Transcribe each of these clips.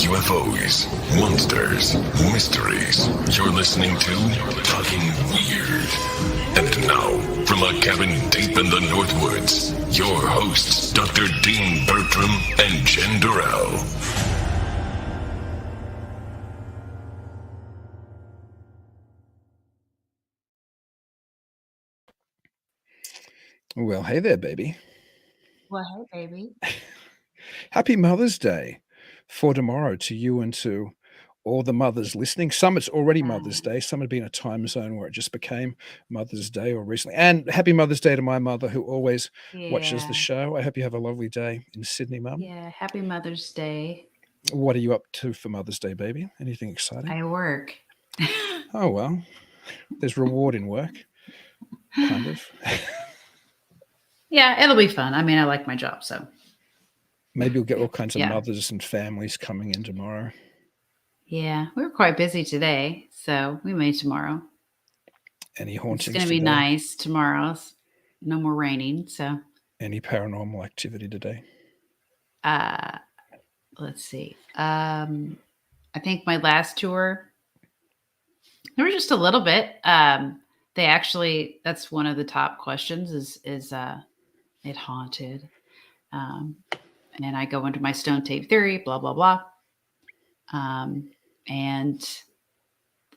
UFOs, monsters, mysteries. You're listening to Talking Weird. And now, from a cabin deep in the Northwoods, your hosts, Dr. Dean Bertram and Jen Durrell. Well, hey there, baby. Well, hey, baby. Happy Mother's Day for tomorrow to you and to all the mothers listening. Some it's already Mother's Day. Some had been a time zone where it just became Mother's Day or recently. And happy Mother's Day to my mother who always watches the show. I hope you have a lovely day in Sydney, Mum. Yeah, happy Mother's Day. What are you up to for Mother's Day, baby? Anything exciting? I work. Oh, well, there's reward in work, kind of. Yeah, it'll be fun. I mean, I like my job, so. Maybe you'll get all kinds of mothers and families coming in tomorrow. Yeah, we were quite busy today, so we may tomorrow. Any hauntings? It's going to be nice tomorrow. No more raining, so. Any paranormal activity today? Let's see. I think my last tour, there was just a little bit. They actually, that's one of the top questions is it haunted? And I go into my stone tape theory, blah, blah, blah. And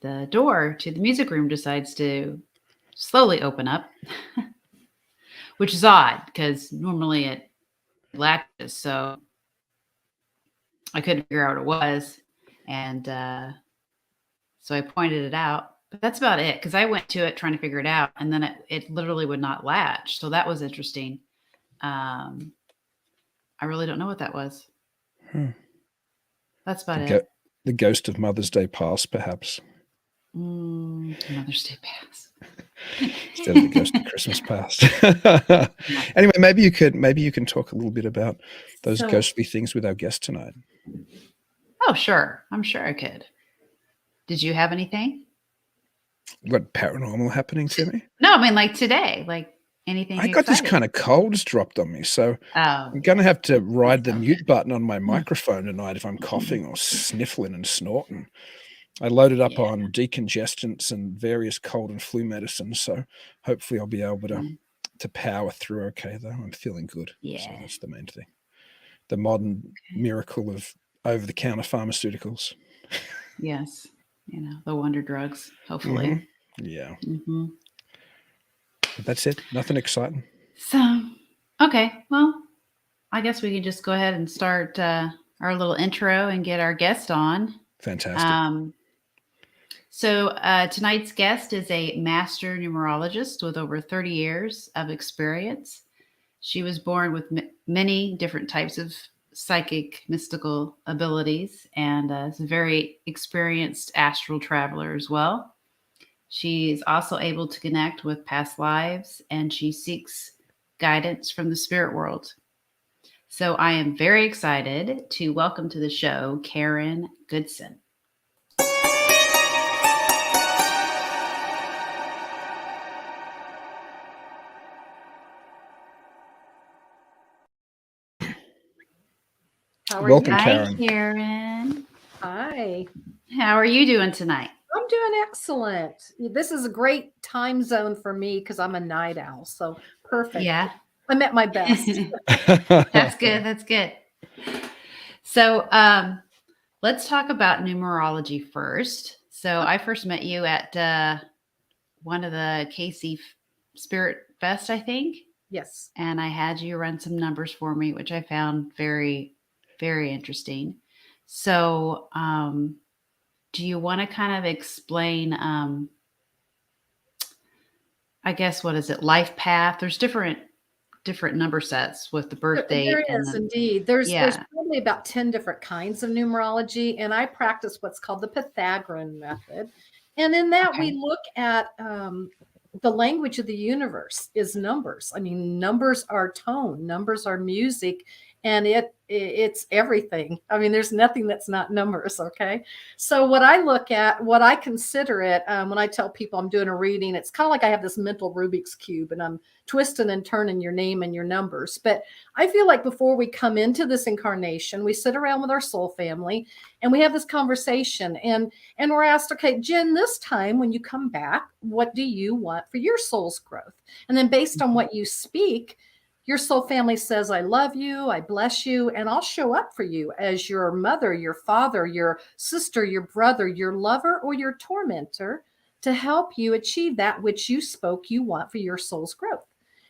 the door to the music room decides to slowly open up, which is odd because normally it latches. So I couldn't figure out what it was. And so I pointed it out. But that's about it because I went to it trying to figure it out. And then it literally would not latch. So that was interesting. I really don't know what that was. That's about it. The ghost of Mother's Day past, perhaps. Mother's Day past. Instead of the ghost of Christmas past. Anyway, maybe you can talk a little bit about those ghostly things with our guest tonight. Oh, sure. I'm sure I could. Did you have anything? What paranormal happenings to me? No, I mean like today, like anything. I got this kind of colds dropped on me, so I'm going to have to ride the mute button on my microphone tonight if I'm coughing or sniffling and snorting. I loaded up on decongestants and various cold and flu medicines, so hopefully I'll be able to power through okay, though. I'm feeling good. Yeah. So that's the main thing. The modern miracle of over-the-counter pharmaceuticals. Yes. The wonder drugs, hopefully. Mm-hmm. Yeah. Mm-hmm. But that's it. Nothing exciting. So, okay. Well, I guess we can just go ahead and start our little intro and get our guest on. Fantastic. So tonight's guest is a master numerologist with over 30 years of experience. She was born with many different types of psychic mystical abilities and is a very experienced astral traveler as well. She is also able to connect with past lives and she seeks guidance from the spirit world. So I am very excited to welcome to the show Karen GOODSON. Welcome, Karen. Hi, Karen. Hi. How are you doing tonight? I'm doing excellent. This is a great time zone for me because I'm a night owl. So perfect. Yeah. I'm at my best. That's good. That's good. So let's talk about numerology first. So I first met you at one of the KC Spirit Fest, I think. Yes. And I had you run some numbers for me, which I found very, very interesting. So do you want to kind of explain, I guess, what is it, life path? There's different number sets with the birth date. There is indeed. There's probably about 10 different kinds of numerology, and I practice what's called the Pythagorean method. And in that we look at the language of the universe is numbers. I mean, numbers are tone, numbers are music, and it's everything. I mean, there's nothing that's not numbers. Okay. So what I look at, what I consider it, when I tell people I'm doing a reading, it's kind of like I have this mental Rubik's Cube and I'm twisting and turning your name and your numbers. But I feel like before we come into this incarnation, we sit around with our soul family and we have this conversation, and we're asked, okay, Jen, this time when you come back, what do you want for your soul's growth? And then based on what you speak, your soul family says, I love you, I bless you, and I'll show up for you as your mother, your father, your sister, your brother, your lover, or your tormentor to help you achieve that which you spoke you want for your soul's growth.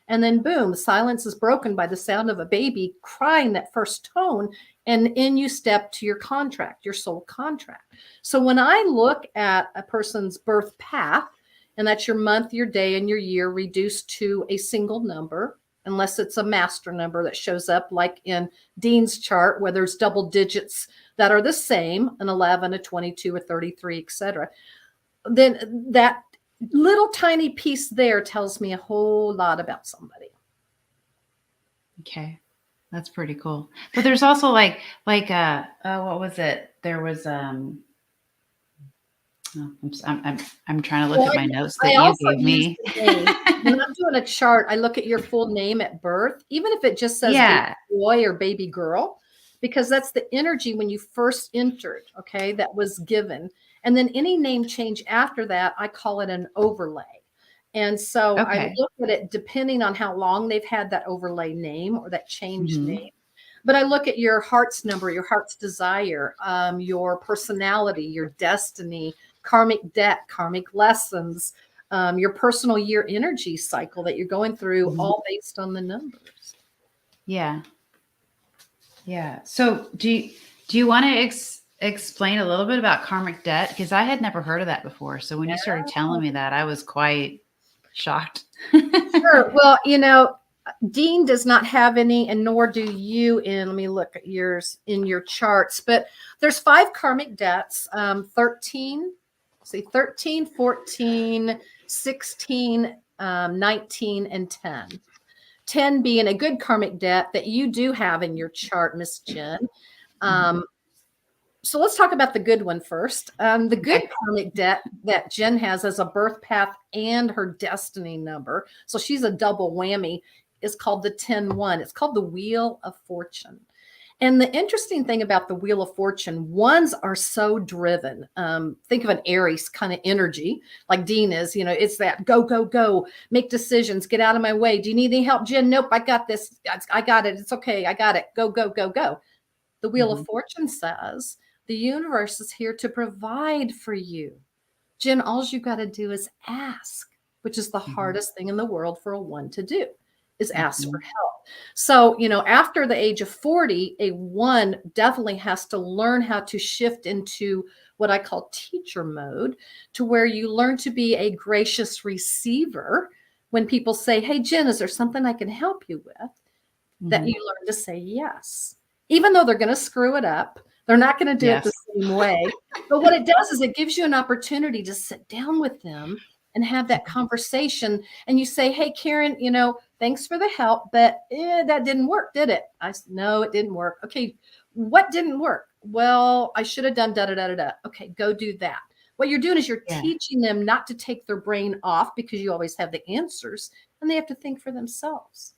And then boom, silence is broken by the sound of a baby crying that first tone, and in you step to your contract, your soul contract. So when I look at a person's birth path, and that's your month, your day, and your year reduced to a single number, unless it's a master number that shows up like in Dean's chart, where there's double digits that are the same, an 11, a 22, a 33, etc. Then that little tiny piece there tells me a whole lot about somebody. Okay. That's pretty cool. But there's also like what was it? There was I'm trying to look at my notes that you gave me. When I'm doing a chart, I look at your full name at birth, even if it just says baby boy or baby girl, because that's the energy when you first entered, okay, that was given. And then any name change after that, I call it an overlay. And so I look at it depending on how long they've had that overlay name or that changed name. But I look at your heart's number, your heart's desire, your personality, your destiny, karmic debt, karmic lessons, your personal year energy cycle that you're going through, all based on the numbers. Yeah. Yeah. So do you want to explain a little bit about karmic debt? Because I had never heard of that before. So when you started telling me that, I was quite shocked. Sure. Well, Dean does not have any, and nor do you. Let me look at yours in your charts. But there's 5 karmic debts, 13, 14, 16, 19, and 10. 10 being a good karmic debt that you do have in your chart, Miss Jen. So let's talk about the good one first. The good karmic debt that Jen has as a birth path and her destiny number, so she's a double whammy, is called the 10-1. It's called the Wheel of Fortune. And the interesting thing about the Wheel of Fortune, ones are so driven. Think of an Aries kind of energy, like Dean is. It's that go, go, go, make decisions, get out of my way. Do you need any help, Jen? Nope, I got this. I got it. It's okay. I got it. Go, go, go, go. The Wheel of Fortune says the universe is here to provide for you. Jen, all you got to do is ask, which is the hardest thing in the world for a 1 to do, is ask for help. So, after the age of 40, a 1 definitely has to learn how to shift into what I call teacher mode, to where you learn to be a gracious receiver. When people say, hey, Jen, is there something I can help you with? That you learn to say yes. Even though they're going to screw it up, they're not going to do it the same way. But what it does is it gives you an opportunity to sit down with them and have that conversation. And you say, hey, Karen, thanks for the help, but that didn't work, did it? I said, no, it didn't work. Okay, what didn't work? Well, I should have done da-da-da-da-da. Okay, go do that. What you're doing is you're teaching them not to take their brain off, because you always have the answers, and they have to think for themselves.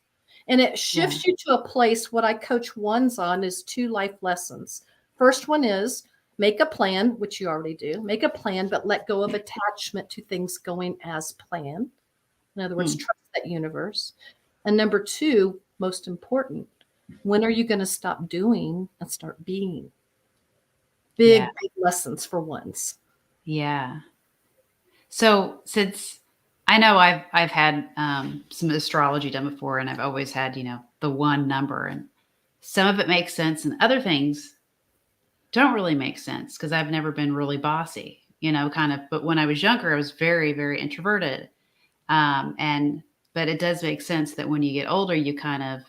And it shifts you to a place. What I coach ones on is 2 life lessons. First one is make a plan, which you already do. Make a plan, but let go of attachment to things going as planned. In other words, trust that universe. And number 2, most important, when are you going to stop doing and start being? Big lessons for ones. Yeah. So since I know I've had some astrology done before, and I've always had, the 1 number, and some of it makes sense and other things don't really make sense because I've never been really bossy, but when I was younger, I was very, very introverted. But it does make sense that when you get older, you kind of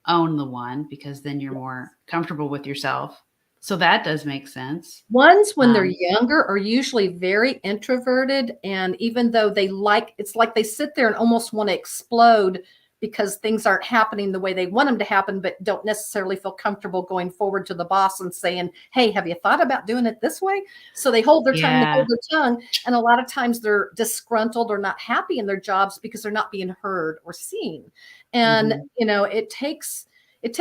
own the 1, because then you're more comfortable with yourself. So that does make sense. Ones, when they're younger, are usually very introverted. And even though it's like they sit there and almost want to explode, because things aren't happening the way they want them to happen, but don't necessarily feel comfortable going forward to the boss and saying, hey, have you thought about doing it this way? So they hold their tongue, they hold their tongue. And a lot of times they're disgruntled or not happy in their jobs because they're not being heard or seen. And, you know, it takes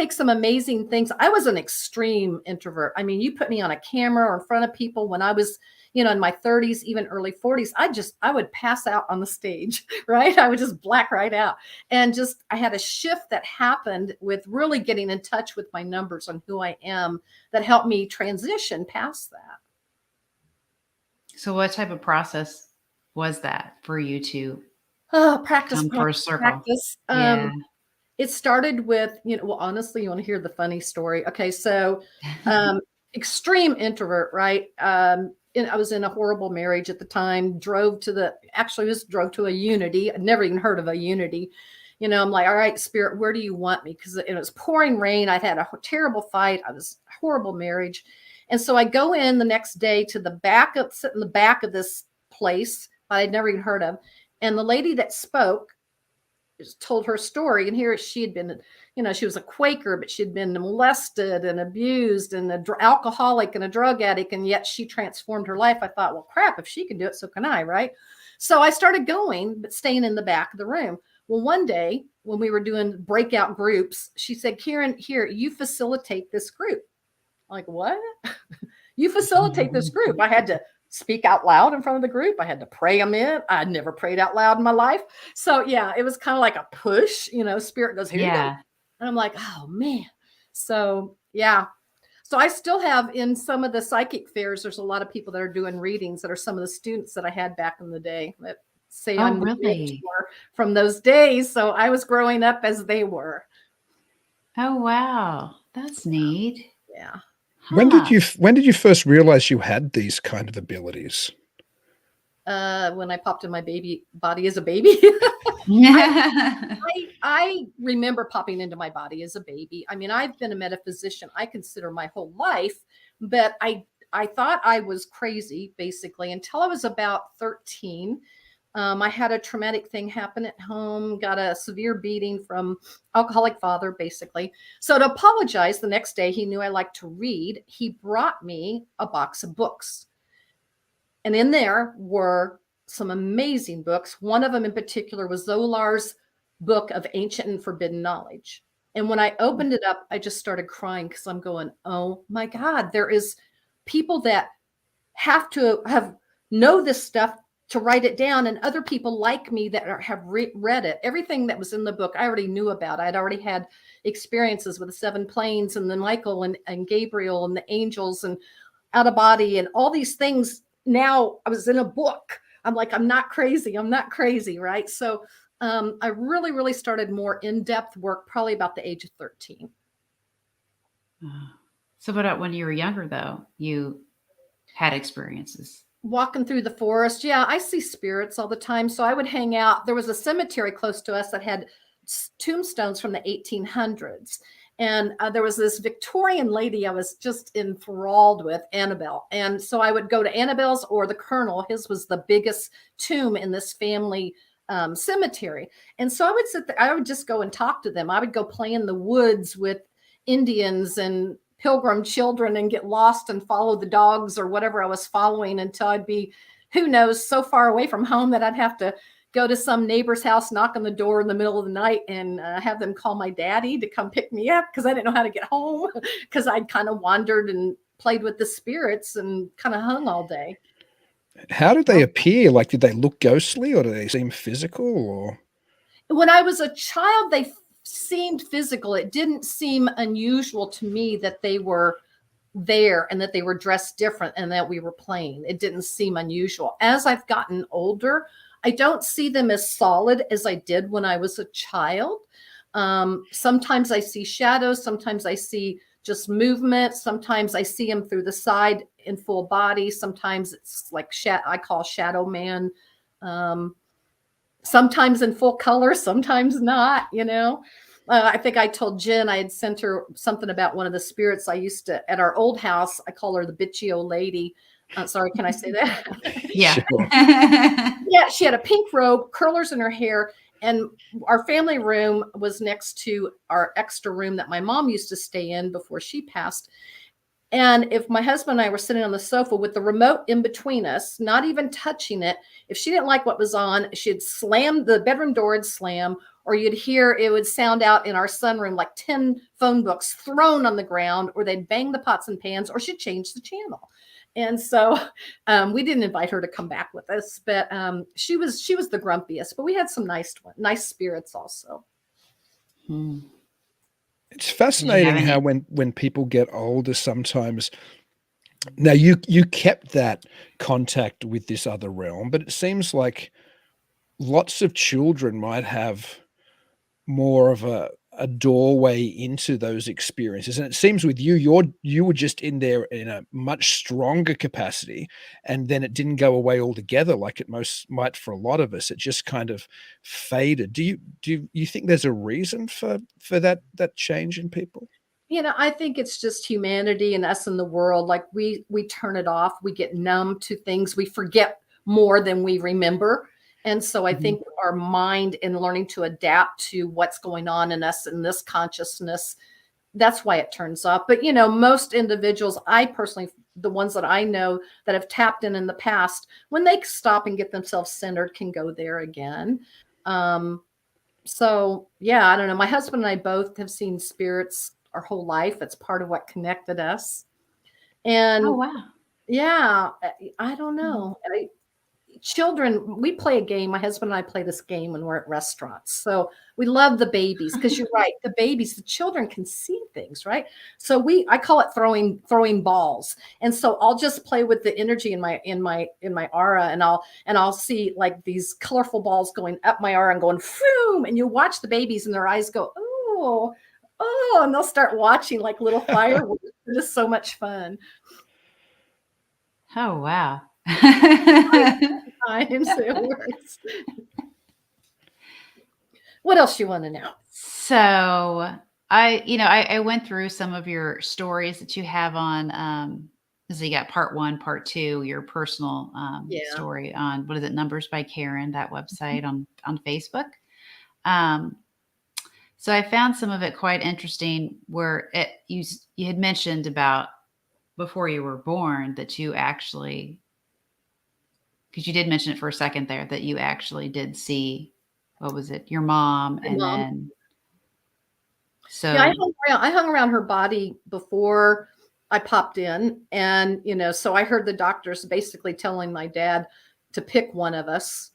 some amazing things. I was an extreme introvert. I mean, you put me on a camera or in front of people when I was, you know, in my 30s, even early 40s, I would pass out on the stage, right? I would just black right out. And just, I had a shift that happened with really getting in touch with my numbers and who I am that helped me transition past that. So what type of process was that for you to practice? Practice. It started with, you know, well, honestly, you want to hear the funny story. Okay. So, extreme introvert, right? I was in a horrible marriage at the time, drove to a Unity. I'd never even heard of a Unity. You know, I'm like, all right, Spirit, where do you want me? Because it was pouring rain. I'd had a terrible fight. I was a horrible marriage. And so I go in the next day to sit in the back of this place I'd never even heard of. And the lady that spoke told her story. And here she had been, you know, she was a Quaker, but she'd been molested and abused and an alcoholic and a drug addict. And yet she transformed her life. I thought, well, crap, if she can do it, so can I, right? So I started going, but staying in the back of the room. Well, one day when we were doing breakout groups, she said, Karen, here, you facilitate this group. I'm like, what? You facilitate this group. I had to speak out loud in front of the group. I had to pray them in. I'd never prayed out loud in my life. So yeah, it was kind of like a push, you know, Spirit goes, here you go. And I'm like, oh man. So yeah. So I still have in some of the psychic fairs, there's a lot of people that are doing readings that are some of the students that I had back in the day that say I'm really from those days. So I was growing up as they were. Oh, wow. That's neat. Yeah. When did you first realize you had these kind of abilities? When I popped in my baby body as a baby. I remember popping into my body as a baby. I mean, I've been a metaphysician, I consider my whole life, but I thought I was crazy basically until I was about 13. I had a traumatic thing happen at home, got a severe beating from alcoholic father, basically. So to apologize the next day, he knew I liked to read. He brought me a box of books. And in there were some amazing books. One of them in particular was Zolar's book of Ancient and Forbidden Knowledge. And when I opened it up, I just started crying because I'm going, oh my God, there is people that have to know this stuff to write it down, and other people like me that have read it. Everything that was in the book, I already knew about. I'd already had experiences with the 7 planes and the Michael and Gabriel and the angels and out of body and all these things. Now I was in a book. I'm like, I'm not crazy, right? So I really, really started more in-depth work probably about the age of 13. So but when you were younger, though, you had experiences. Walking through the forest. Yeah, I see spirits all the time. So I would hang out. There was a cemetery close to us that had tombstones from the 1800s. And there was this Victorian lady I was just enthralled with, Annabelle. And so I would go to Annabelle's or the Colonel. His was the biggest tomb in this family cemetery. And so I would sit there. I would just go and talk to them. I would go play in the woods with Indians and pilgrim children and get lost and follow the dogs or whatever I was following until I'd be, who knows, so far away from home that I'd have to go to some neighbor's house, knock on the door in the middle of the night and have them call my daddy to come pick me up because I didn't know how to get home because I'd kind of wandered and played with the spirits and kind of hung all day. How did they appear? Like, did they look ghostly or did they seem physical? Or when I was a child, they seemed physical. It didn't seem unusual to me that they were there and that they were dressed different and that we were playing. It didn't seem unusual. As I've gotten older, I don't see them as solid as I did when I was a child. Sometimes I see shadows. Sometimes I see just movement. Sometimes I see them through the side in full body. Sometimes it's like I call shadow man. Sometimes in full color, sometimes not, you know. I think I told Jen I had sent her something about one of the spirits I used to, at our old house, I call her the bitchy old lady. Sorry, can I say that? Yeah. Sure. Yeah, she had a pink robe, curlers in her hair, and our family room was next to our extra room that my mom used to stay in before she passed. And if my husband and I were sitting on the sofa with the remote in between us, not even touching it, if she didn't like what was on, she'd slam the bedroom door would slam, or you'd hear it would sound out in our sunroom like 10 phone books thrown on the ground, or they'd bang the pots and pans, or she'd change the channel. And so we didn't invite her to come back with us, but she was the grumpiest. But we had some nice spirits also. It's fascinating how when people get older, sometimes. Now you kept that contact with this other realm, but it seems like lots of children might have more of a doorway into those experiences. And it seems with you, you were just in there in a much stronger capacity, and then it didn't go away altogether like it most might for a lot of us. It just kind of faded. Do you think there's a reason for that change in people? I think it's just humanity and us in the world. Like we turn it off, we get numb to things, we forget more than we remember. And so I think our mind in learning to adapt to what's going on in us in this consciousness, that's why it turns off. But, most individuals, I personally, the ones that I know that have tapped in the past, when they stop and get themselves centered, can go there again. So, yeah, I don't know. My husband and I both have seen spirits our whole life. It's part of what connected us. And oh, wow. Yeah, I don't know. Children, we play a game. My husband and I play this game when we're at restaurants. So we love the babies because you're right. The babies, the children can see things, right? So I call it throwing balls. And so I'll just play with the energy in my aura, and I'll see like these colorful balls going up my aura and going boom. And you watch the babies and their eyes go, oh, and they'll start watching like little fireworks. It's just so much fun. Oh, wow. Times it works. What else you want to know? So I went through some of your stories that you have on, so you got part 1, part 2, your personal story on, what is it, Numbers by Karen, that website on Facebook. So I found some of it quite interesting where you had mentioned about before you were born that you actually, because you did mention it for a second there, that you actually did see, what was it, your mom, and mom. Then so yeah, I hung around her body before I popped in, and so I heard the doctors basically telling my dad to pick one of us,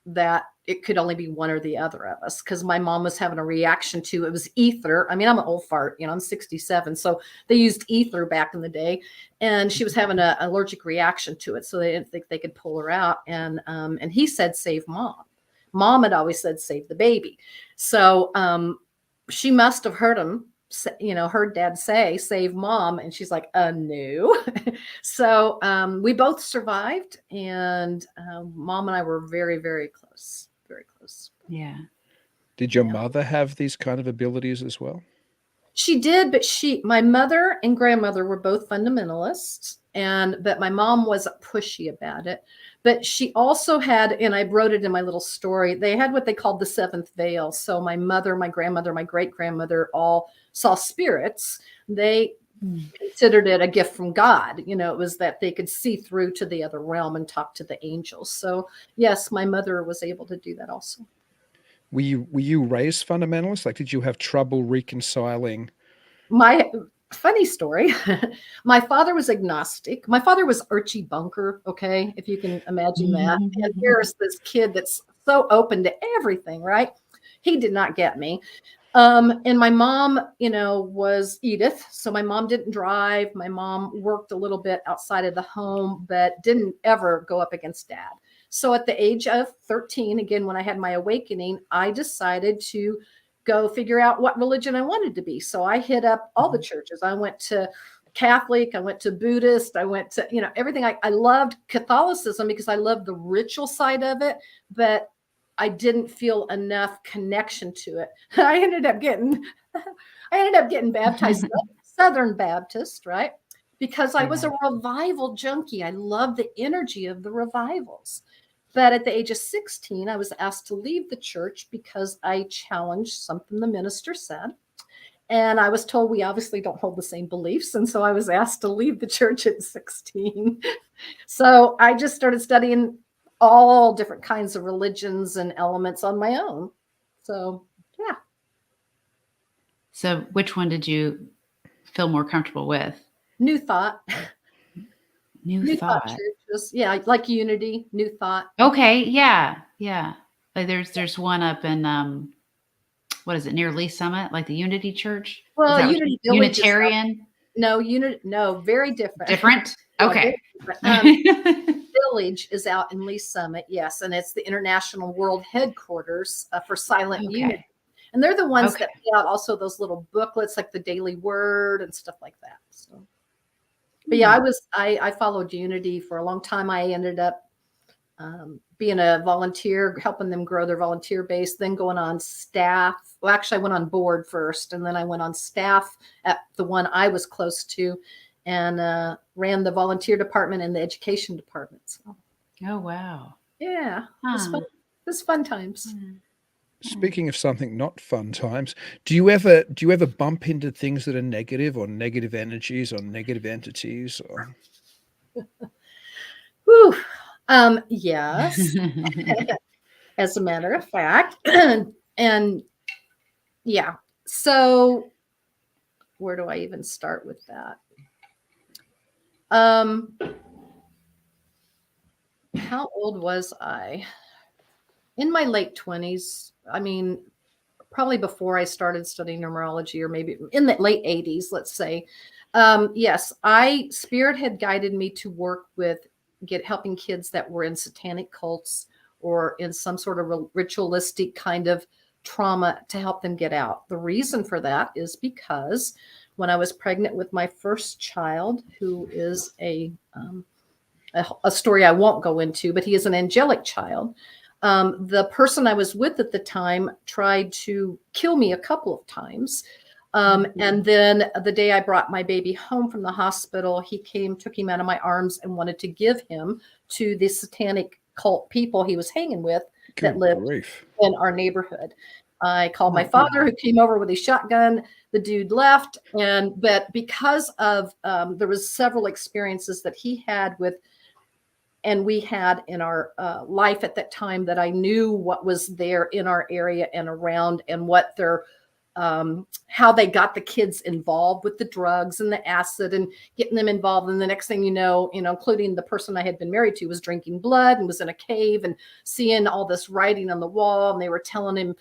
that it could only be one or the other of us, because my mom was having a reaction to, it was ether. I mean, I'm an old fart, I'm 67. So they used ether back in the day, and she was having an allergic reaction to it. So they didn't think they could pull her out. And he said, save mom. Mom had always said, save the baby. So she must have heard him, heard dad say, save mom. And she's like, no. So we both survived, and mom and I were very, very close. Very close. Yeah. Did your mother have these kind of abilities as well? She did, but my mother and grandmother were both fundamentalists, but my mom wasn't pushy about it. But she also had, and I wrote it in my little story, they had what they called the seventh veil. So my mother, my grandmother, my great-grandmother all saw spirits. They considered it a gift from God. It was that they could see through to the other realm and talk to the angels. So yes, my mother was able to do that also. Were you raised fundamentalist? Like, did you have trouble reconciling? My funny story. My father was agnostic. My father was Archie Bunker. Okay. If you can imagine that. And here's this kid that's so open to everything, right? He did not get me. And my mom, was Edith. So my mom didn't drive. My mom worked a little bit outside of the home, but didn't ever go up against dad. So at the age of 13, again, when I had my awakening, I decided to go figure out what religion I wanted to be. So I hit up all the churches. I went to Catholic, I went to Buddhist, I went to, everything. I loved Catholicism because I loved the ritual side of it, but I didn't feel enough connection to it. I ended up getting baptized, Southern Baptist, right? Because I was a revival junkie. I loved the energy of the revivals. But at the age of 16, I was asked to leave the church because I challenged something the minister said. And I was told we obviously don't hold the same beliefs. And so I was asked to leave the church at 16. So I just started studying all different kinds of religions and elements on my own. So, yeah. So which one did you feel more comfortable with? New Thought. New Thought. Churches. Yeah, like Unity, New Thought. Okay, yeah. Like there's one up in what is it, near Lee Summit, like the Unity Church? Well, Unitarian? No, very different. Different? Yeah, Okay. different. Village is out in Lee Summit, yes, and it's the International World Headquarters for Silent Unity. And they're the ones that put out also those little booklets like the Daily Word and stuff like that. So, but yeah, I followed Unity for a long time. I ended up being a volunteer, helping them grow their volunteer base, then going on staff. Well, actually, I went on board first, and then I went on staff at the one I was close to, and ran the volunteer department and the education department. So, oh, wow. Yeah. It was fun times. Speaking of something not fun times, do you ever bump into things that are negative, or negative energies, or negative entities? Or... Whew. Yes. As a matter of fact. And yeah. So where do I even start with that? How old was I? In my late 20s. I mean, probably before I started studying numerology, or maybe in the late 80s, let's say. Yes, Spirit had guided me to work with helping kids that were in satanic cults or in some sort of ritualistic kind of trauma to help them get out. The reason for that is because when I was pregnant with my first child, who is a story I won't go into, but he is an angelic child. The person I was with at the time tried to kill me a couple of times. And then the day I brought my baby home from the hospital, he took him out of my arms and wanted to give him to the satanic cult people he was hanging with that lived in our neighborhood. I called my father, who came over with his shotgun. The dude left. But because of, there was several experiences that he had with, and we had in our life at that time, that I knew what was there in our area and around, and what their how they got the kids involved with the drugs and the acid and getting them involved. And the next thing you know, including the person I had been married to was drinking blood and was in a cave and seeing all this writing on the wall. And they were telling him,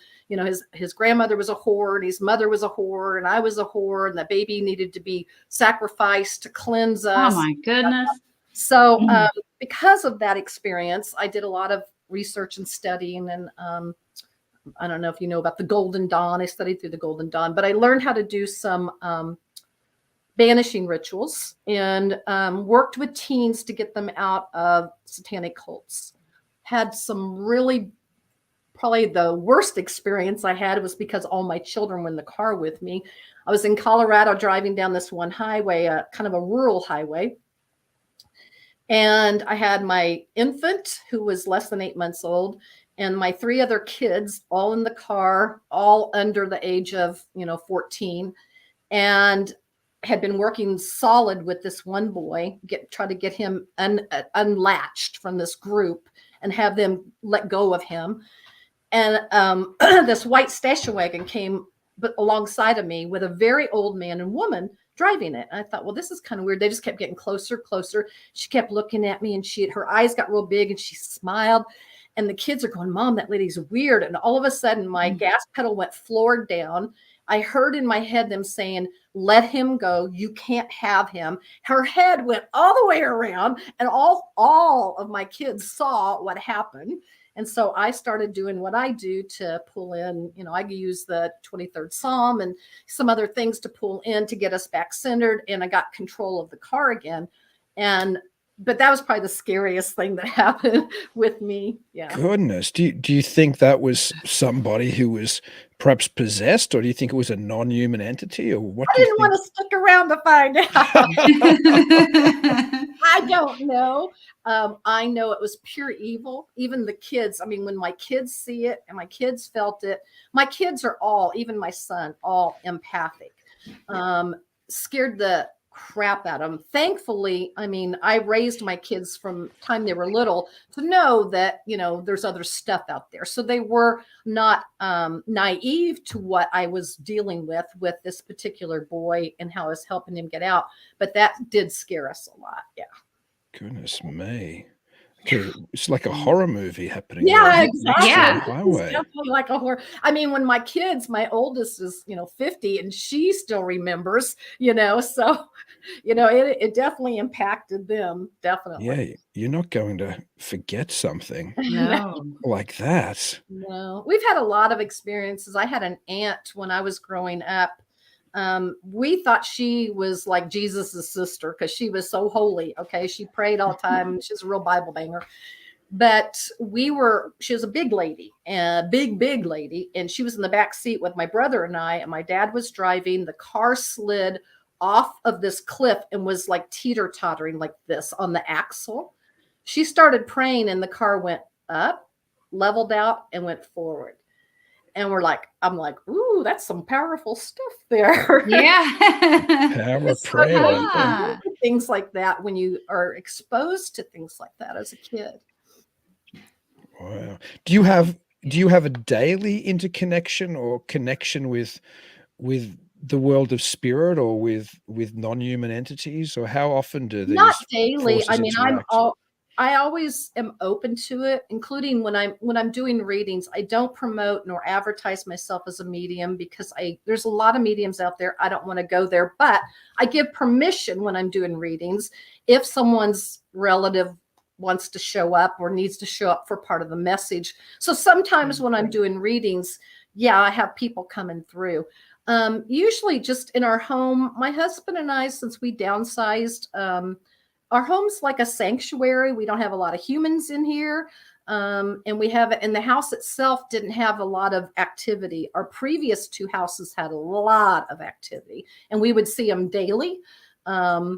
his grandmother was a whore and his mother was a whore and I was a whore, and the baby needed to be sacrificed to cleanse us. Oh my goodness. So because of that experience, I did a lot of research and studying, and I don't know if you know about the Golden Dawn. I studied through the Golden Dawn, but I learned how to do some banishing rituals, and worked with teens to get them out of satanic cults. Had some probably the worst experience I had was because all my children were in the car with me. I was in Colorado driving down this one highway, kind of a rural highway. And I had my infant, who was less than 8 months old, and my 3 other kids all in the car, all under the age of 14, and had been working solid with this one boy, try to get him unlatched from this group and have them let go of him. And this white station wagon came alongside of me with a very old man and woman driving it. And I thought, well, this is kind of weird. They just kept getting closer. She kept looking at me, and her eyes got real big, and she smiled. And the kids are going, Mom, that lady's weird. And all of a sudden, my gas pedal went floored down. I heard in my head them saying, let him go. You can't have him. Her head went all the way around, and all of my kids saw what happened. And so I started doing what I do to pull in, I use the 23rd Psalm and some other things to pull in to get us back centered. And I got control of the car again. And but that was probably the scariest thing that happened with me. Yeah. Goodness. Do you think that was somebody who was perhaps possessed, or do you think it was a non-human entity, or what I do you didn't think? want to stick around to find out. I don't know. I know it was pure evil. Even the kids, I mean, when my kids see it and my kids felt it, my kids are all, even my son, all empathic. Scared the crap out of them. Thankfully, I mean, I raised my kids from time they were little to know that, you know, there's other stuff out there. So they were not naive to what I was dealing with this particular boy and how I was helping him get out. But that did scare us a lot. Yeah. Goodness me. Okay, it's like a horror movie happening. Yeah, there. exactly. Yeah. It's Highway. definitely like a horror. I mean, when my kids, my oldest is, 50 and she still remembers, so, it definitely impacted them. Definitely. Yeah, you're not going to forget something No. like that. No, we've had a lot of experiences. I had an aunt when I was growing up. We thought she was like Jesus's sister because she was so holy. Okay. She prayed all the time. She's a real Bible banger. But she was a big lady, big lady. And she was in the back seat with my brother and I, and my dad was driving. The car slid off of this cliff and was like teeter-tottering like this on the axle. She started praying and the car went up, leveled out, and went forward. And I'm like, ooh, that's some powerful stuff there. Yeah. Power of So, prayer. Yeah. things like that when you are exposed to things like that as a kid. Wow. Do you have a daily interconnection or connection with the world of spirit, or with non-human entities, or how often do these Not daily. I forces mean, interact? I always am open to it, including when I'm doing readings. I don't promote nor advertise myself as a medium because there's a lot of mediums out there. I don't want to go there, but I give permission when I'm doing readings if someone's relative wants to show up or needs to show up for part of the message. So sometimes when I'm doing readings, yeah, I have people coming through. Usually just in our home, my husband and I, since we downsized, our home's like a sanctuary. We don't have a lot of humans in here. And the house itself didn't have a lot of activity. Our previous two houses had a lot of activity and we would see them daily. I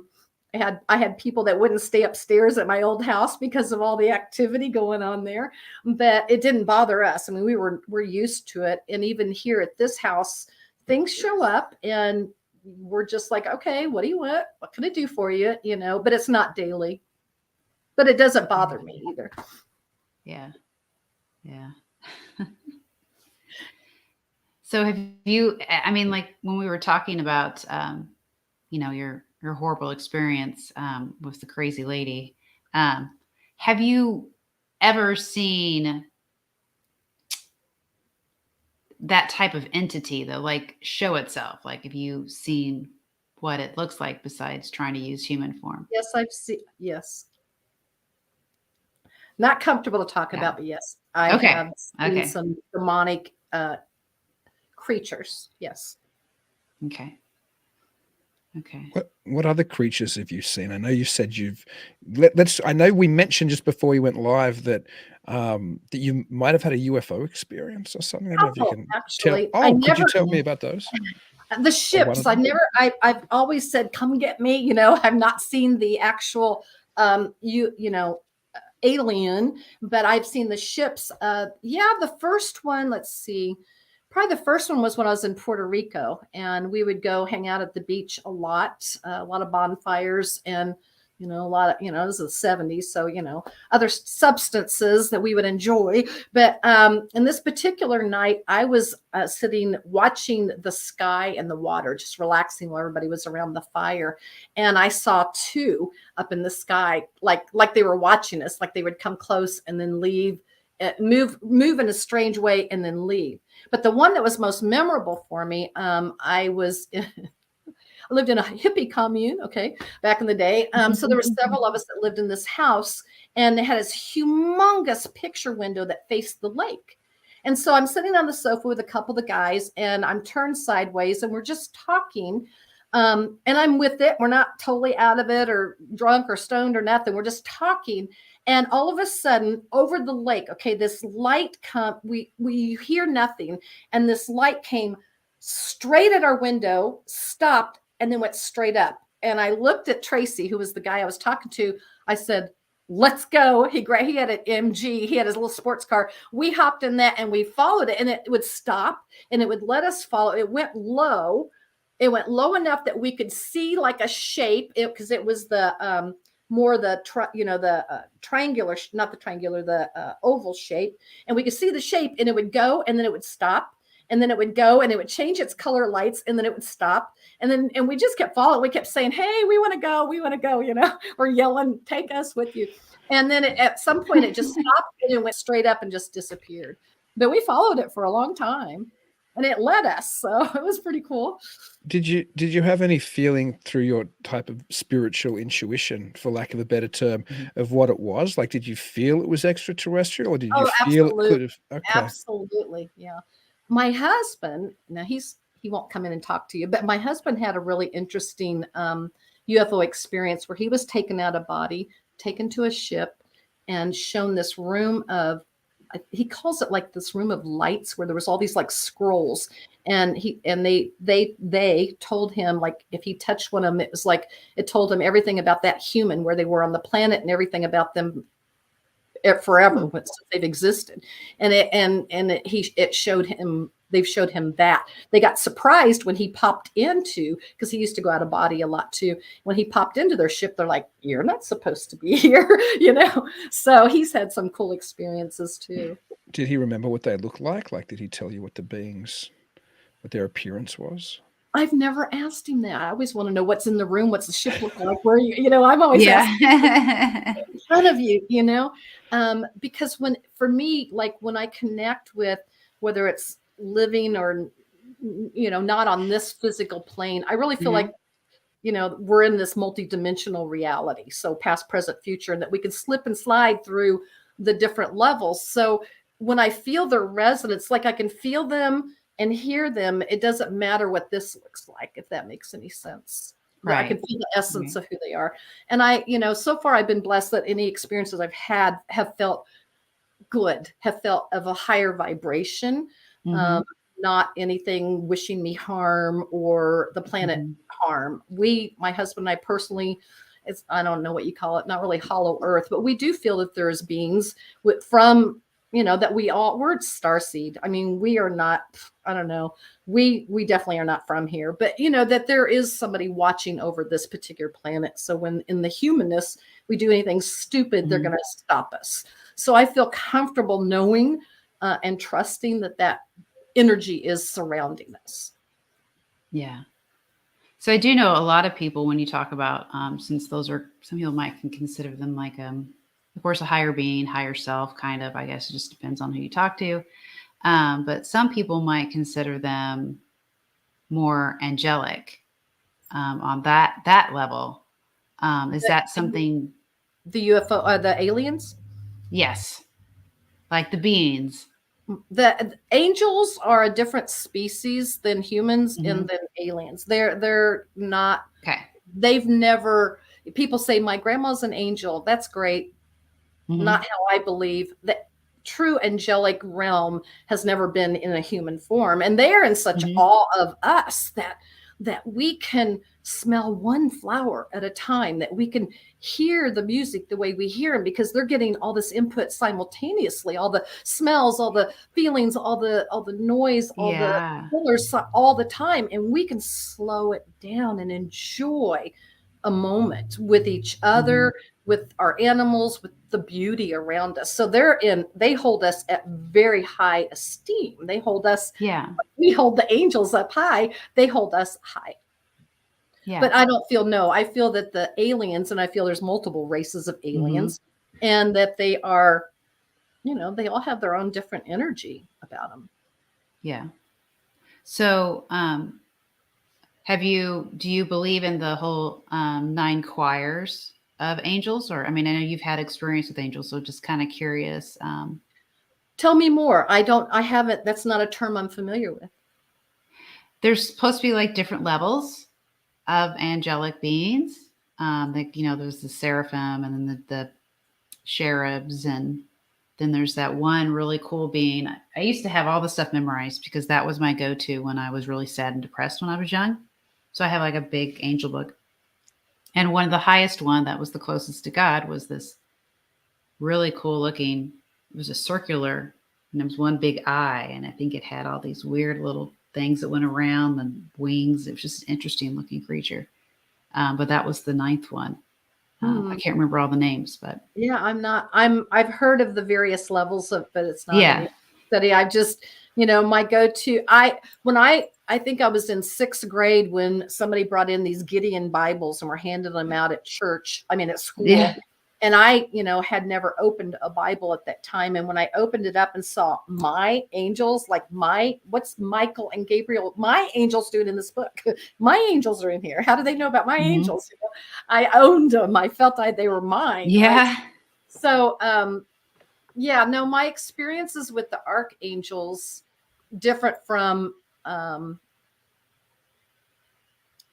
had people that wouldn't stay upstairs at my old house because of all the activity going on there, but it didn't bother us. I mean, we're used to it. And even here at this house, things show up and we're just like, okay, what do you want? What can I do for you? But it's not daily, but it doesn't bother me either. Yeah. Yeah. So have you, I mean, like when we were talking about, your horrible experience with the crazy lady, have you ever seen that type of entity though, like show itself? Like, have you seen what it looks like besides trying to use human form? Yes, I've seen. Yes. Not comfortable to talk about, but yes, I have seen some demonic creatures. Yes. Okay. Okay. What other creatures have you seen? I know you said I know we mentioned just before we went live that that you might have had a UFO experience or something. I don't know if you can actually, tell. Could you tell me about those? The ships. I've always said, come get me. I've not seen the actual alien, but I've seen the ships. The first one, let's see. Probably the first one was when I was in Puerto Rico, and we would go hang out at the beach a lot of bonfires, and a lot of this is the 70s, so other substances that we would enjoy. But in this particular night, I was sitting watching the sky and the water, just relaxing while everybody was around the fire, and I saw two up in the sky, like they were watching us, like they would come close and then leave. Move in a strange way and then leave. But the one that was most memorable for me, I lived in a hippie commune, back in the day. So there were several of us that lived in this house, and they had this humongous picture window that faced the lake. And so I'm sitting on the sofa with a couple of the guys, and I'm turned sideways, and we're just talking. And I'm with it. We're not totally out of it or drunk or stoned or nothing. We're just talking. And all of a sudden, over the lake, okay, this light we hear nothing. And this light came straight at our window, stopped, and then went straight up. And I looked at Tracy, who was the guy I was talking to. I said, let's go. He had an MG. He had his little sports car. We hopped in that and we followed it, and it would stop and it would let us follow. It went low. It went low enough that we could see like a shape, because it was the more the triangular, not the triangular, the oval shape, and we could see the shape, and it would go, and then it would stop, and then it would go, and it would change its color lights, and then it would stop, and we just kept following. We kept saying, "Hey, we want to go," or yelling, "Take us with you!" And then at some point, it just stopped and it went straight up and just disappeared. But we followed it for a long time. And it led us, so it was pretty cool. Did you have any feeling through your type of spiritual intuition, for lack of a better term, of what it was? Like, did you feel it was extraterrestrial, or did you feel it could have? Okay. Absolutely, yeah. My husband, now he won't come in and talk to you, but my husband had a really interesting UFO experience where he was taken out of body, taken to a ship, and shown this room of, he calls it like this room of lights, where there was all these like scrolls, and they told him, like, if he touched one of them, it was like, it told him everything about that human, where they were on the planet, and everything about them forever since they've existed. And it showed him, they've showed him that. They got surprised when he popped into, because he used to go out of body a lot too. When he popped into their ship, they're like, "You're not supposed to be here," So he's had some cool experiences too. Did he remember what they looked like? Like, did he tell you what their appearance was? I've never asked him that. I always want to know what's in the room, what's the ship look like, where I'm always asking in front of you, because for me, like when I connect with, whether it's living or, not on this physical plane, I really feel like, we're in this multidimensional reality. So past, present, future, and that we can slip and slide through the different levels. So when I feel their resonance, like I can feel them and hear them, it doesn't matter what this looks like, if that makes any sense. Right. I can feel the essence of who they are. And so far I've been blessed that any experiences I've had have felt good, have felt of a higher vibration, not anything wishing me harm or the planet harm. My husband and I personally, I don't know what you call it, not really hollow earth, but we do feel that there's beings from, that we're starseed. I mean, we are not, I don't know, we definitely are not from here, but that there is somebody watching over this particular planet. So when in the humanness, we do anything stupid, they're going to stop us. So I feel comfortable knowing and trusting that energy is surrounding us. Yeah. So I do know a lot of people, when you talk about, since those are, some people might consider them like, of course, a higher being, higher self, kind of, I guess it just depends on who you talk to. But some people might consider them more angelic on that level. Is that something? The UFO, the aliens? Yes. Like the beings. The angels are a different species than humans and than aliens. They're not, they've never, people say my grandma's an angel. That's great. Not how I believe. The true angelic realm has never been in a human form. And they're in such awe of us that we can smell one flower at a time, that we can hear the music the way we hear them, because they're getting all this input simultaneously, all the smells, all the feelings, all the noise, all the colors all the time. And we can slow it down and enjoy a moment with each other, with our animals, with the beauty around us. So they hold us at very high esteem. They hold us, we hold the angels up high, they hold us high. Yeah. But I don't feel, I feel that the aliens, and I feel there's multiple races of aliens, and that they are, they all have their own different energy about them. Yeah. So, do you believe in the whole 9 choirs of angels? Or, I mean, I know you've had experience with angels, so just kind of curious. Tell me more. I haven't, that's not a term I'm familiar with. There's supposed to be like different levels. of angelic beings. Like, there's the seraphim and then the cherubs, and then there's that one really cool being. I used to have all the stuff memorized because that was my go-to when I was really sad and depressed when I was young. So I have like a big angel book. And one of the highest one that was the closest to God was this really cool looking, it was a circular, and there was one big eye, and I think it had all these weird little things that went around the wings. It was just an interesting looking creature. But that was the 9th one. I can't remember all the names, but yeah, I've heard of the various levels of, but it's not yeah. any study. I just, my go-to, I think I was in 6th grade when somebody brought in these Gideon Bibles and were handing them out at church. I mean, at school. Yeah. And I, had never opened a Bible at that time. And when I opened it up and saw my angels, like what's Michael and Gabriel, my angels doing in this book? My angels are in here. How do they know about my angels? I owned them. I felt they were mine. Yeah. Right? So, no, my experiences with the archangels different from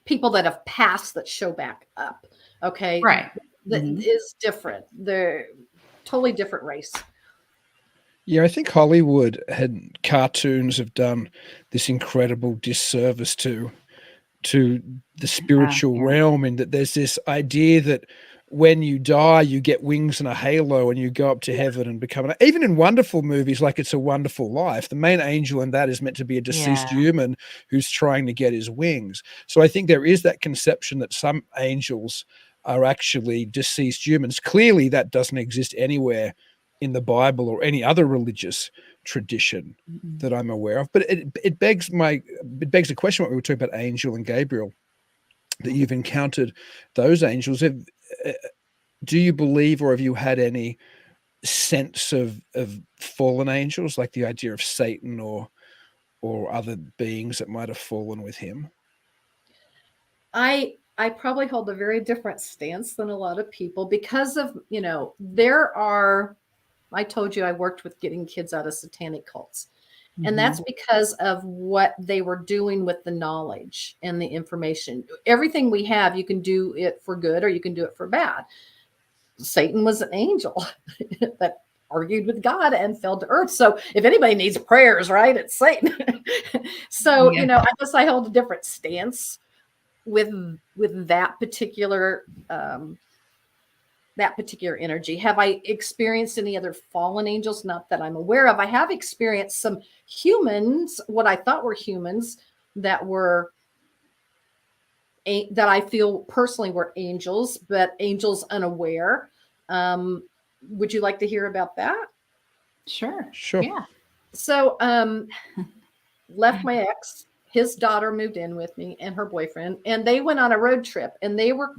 people that have passed that show back up. Okay. Right. That is different. They're totally different race. Yeah, I think Hollywood cartoons have done this incredible disservice to the spiritual realm, in that there's this idea that when you die, you get wings and a halo and you go up to heaven and become even in wonderful movies like It's a Wonderful Life, the main angel in that is meant to be a deceased human who's trying to get his wings. So I think there is that conception that some angels are actually deceased humans. Clearly that doesn't exist anywhere in the Bible or any other religious tradition that I'm aware of. But it begs the question, what we were talking about, Angel and Gabriel, that you've encountered those angels. Do you believe, or have you had any sense of fallen angels, like the idea of Satan or other beings that might have fallen with him? I probably hold a very different stance than a lot of people because of, I told you I worked with getting kids out of satanic cults. And that's because of what they were doing with the knowledge and the information. Everything we have, you can do it for good or you can do it for bad. Satan was an angel that argued with God and fell to earth. So if anybody needs prayers, right, it's Satan. So, I guess I hold a different stance with that particular energy. Have I experienced any other fallen angels? Not that I'm aware of. I have experienced some humans, what I thought were humans, that I feel personally were angels, but angels unaware. Would you like to hear about that? Sure. Yeah. So left my ex. His daughter moved in with me and her boyfriend, and they went on a road trip, and they were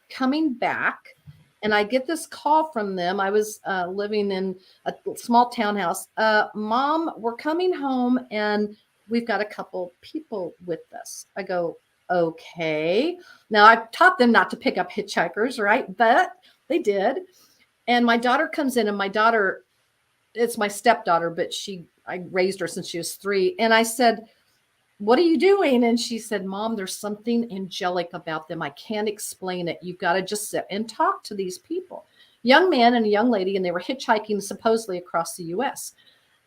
coming back. And I get this call from them. I was living in a small townhouse. Mom, we're coming home and we've got a couple people with us. I go, okay. Now I've taught them not to pick up hitchhikers, right? But they did. And my daughter comes in, and my daughter, it's my stepdaughter, but I raised her since she was 3. And I said, what are you doing? And she said, Mom, there's something angelic about them. I can't explain it. You've got to just sit and talk to these people. Young man and a young lady, and they were hitchhiking supposedly across the U.S.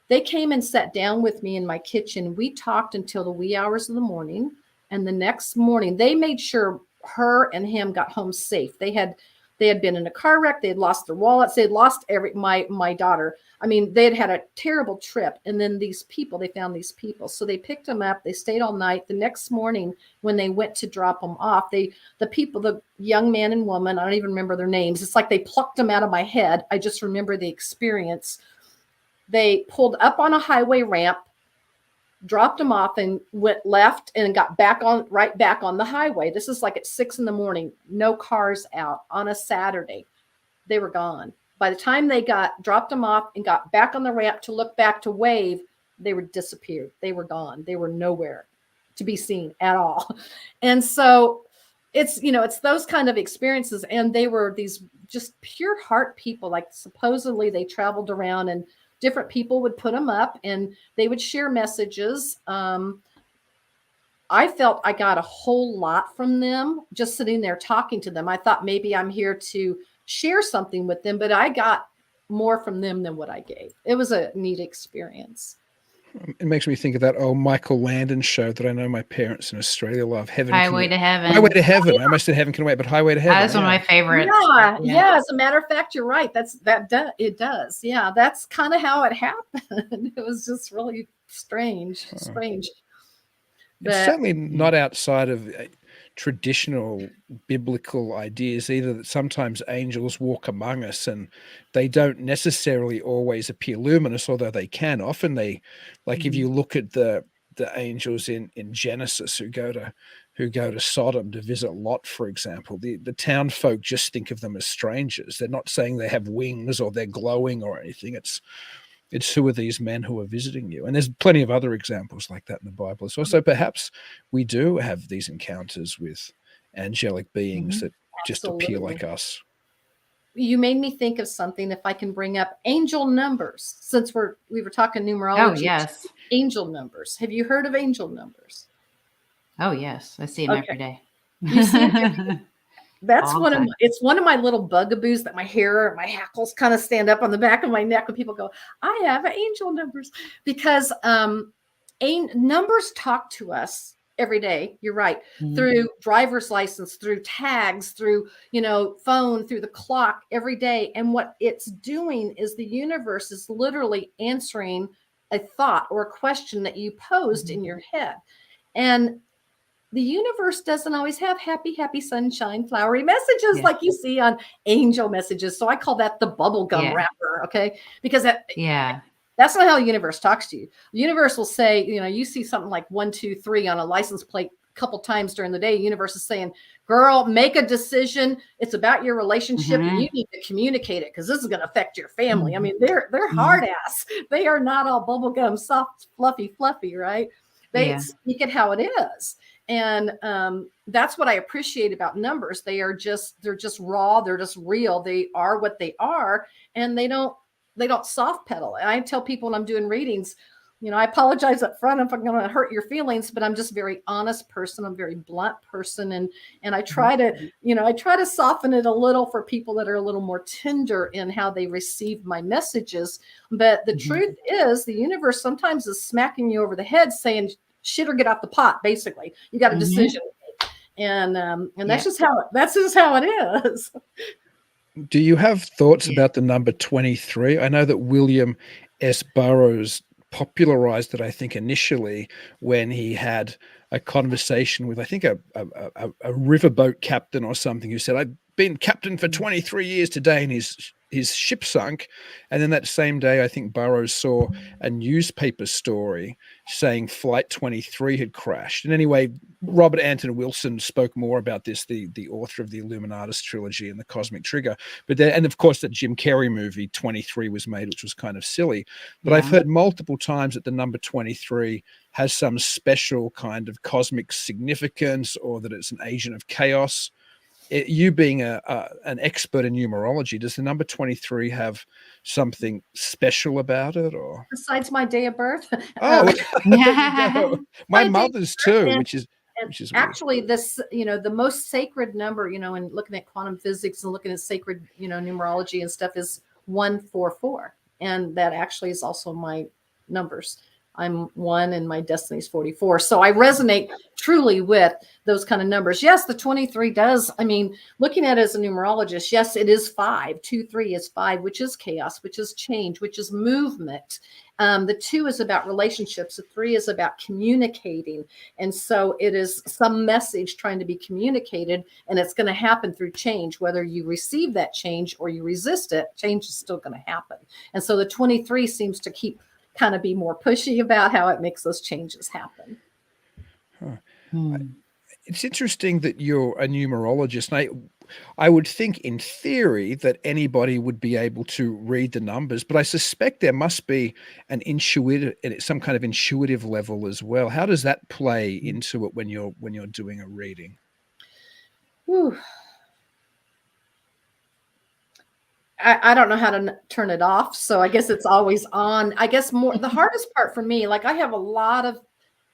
They came and sat down with me in my kitchen. We talked until the wee hours of the morning. And the next morning, they made sure her and him got home safe. They had been in a car wreck. They had lost their wallets. They had lost my daughter. I mean, they had a terrible trip. And then they found these people. So they picked them up. They stayed all night. The next morning, when they went to drop them off, the young man and woman, I don't even remember their names. It's like they plucked them out of my head. I just remember the experience. They pulled up on a highway ramp, dropped them off, and went left and got right back on the highway. This is like at 6 a.m, no cars out on a Saturday. They were gone. By the time they dropped them off and got back on the ramp to look back to wave, they were disappeared. They were gone. They were nowhere to be seen at all. And so it's those kind of experiences. And they were these just pure heart people. Like supposedly they traveled around and different people would put them up and they would share messages. I felt I got a whole lot from them just sitting there talking to them. I thought maybe I'm here to share something with them, but I got more from them than what I gave. It was a neat experience. It makes me think of that old Michael Landon show that I know my parents in Australia love. Highway to Heaven. Highway to Heaven. I almost said Heaven Can Wait, but Highway to Heaven. That's one of my favorites. Yeah. As a matter of fact, you're right. It does. Yeah, that's kind of how it happened. It was just really strange. It's certainly not outside of traditional biblical ideas either, that sometimes angels walk among us and they don't necessarily always appear luminous, although they can. Often they, like if you look at the angels in Genesis who go to Sodom to visit Lot, for example, the town folk just think of them as strangers. They're not saying they have wings or they're glowing or anything. It's who are these men who are visiting you? And there's plenty of other examples like that in the Bible as well. So perhaps we do have these encounters with angelic beings that just appear like us. You made me think of something. If I can bring up angel numbers, since we were talking numerology. Oh, yes. Angel numbers. Have you heard of angel numbers? Oh, yes. I see them every day. You see them? That's it's one of my little bugaboos that my hackles kind of stand up on the back of my neck when people go, I have angel numbers, because numbers talk to us every day. You're right. Through driver's license, through tags, through, phone, through the clock every day. And what it's doing is the universe is literally answering a thought or a question that you posed in your head. And the universe doesn't always have happy, happy, sunshine, flowery messages like you see on angel messages. So I call that the bubblegum wrapper. Okay. Because that's not how the universe talks to you. The universe will say, you see something like 1, 2, 3 on a license plate a couple times during the day. The universe is saying, girl, make a decision. It's about your relationship. And you need to communicate it because this is going to affect your family. I mean, they're hard ass. They are not all bubblegum, soft, fluffy, right? They speak it how it is. And that's what I appreciate about numbers. They're just raw. They're just real. They are what they are, and they don't soft pedal. And I tell people when I'm doing readings, I apologize up front if I'm going to hurt your feelings, but I'm just a very honest person. I'm a very blunt person, and I try to soften it a little for people that are a little more tender in how they receive my messages. But the truth is, the universe sometimes is smacking you over the head, saying, shit or get off the pot. Basically, you got a decision to make. And that's just how it is. Do you have thoughts about the number 23? I know that William S. Burroughs popularized it, I think, initially when he had a conversation with, I think, a riverboat captain or something, who said, I've been captain for 23 years today, and his ship sunk. And then that same day, I think Burroughs saw a newspaper story saying Flight 23 had crashed. And anyway, Robert Anton Wilson spoke more about this, the author of the Illuminatus trilogy and the Cosmic Trigger. And of course, that Jim Carrey movie 23 was made, which was kind of silly. But I've heard multiple times that the number 23 has some special kind of cosmic significance, or that it's an agent of chaos. You being an expert in numerology, does the number 23 have something special about it, or besides my day of birth? There you go. My mother's too, which is actually weird. This, the most sacred number, and looking at quantum physics and looking at sacred, numerology and stuff, is 144, and that actually is also my numbers. I'm 1 and my destiny is 44. So I resonate truly with those kind of numbers. Yes, the 23 does. I mean, looking at it as a numerologist, yes, it is 5. 2, 3 is 5, which is chaos, which is change, which is movement. The 2 is about relationships. The 3 is about communicating. And so it is some message trying to be communicated, and it's going to happen through change. Whether you receive that change or you resist it, change is still going to happen. And so the 23 seems to kind of be more pushy about how it makes those changes happen. It's interesting that you're a numerologist. And I would think in theory that anybody would be able to read the numbers, but I suspect there must be some kind of intuitive level as well. How does that play into it when you're doing a reading? Ooh. I don't know how to turn it off. So I guess it's always on. I guess the hardest part for me, like I have a lot of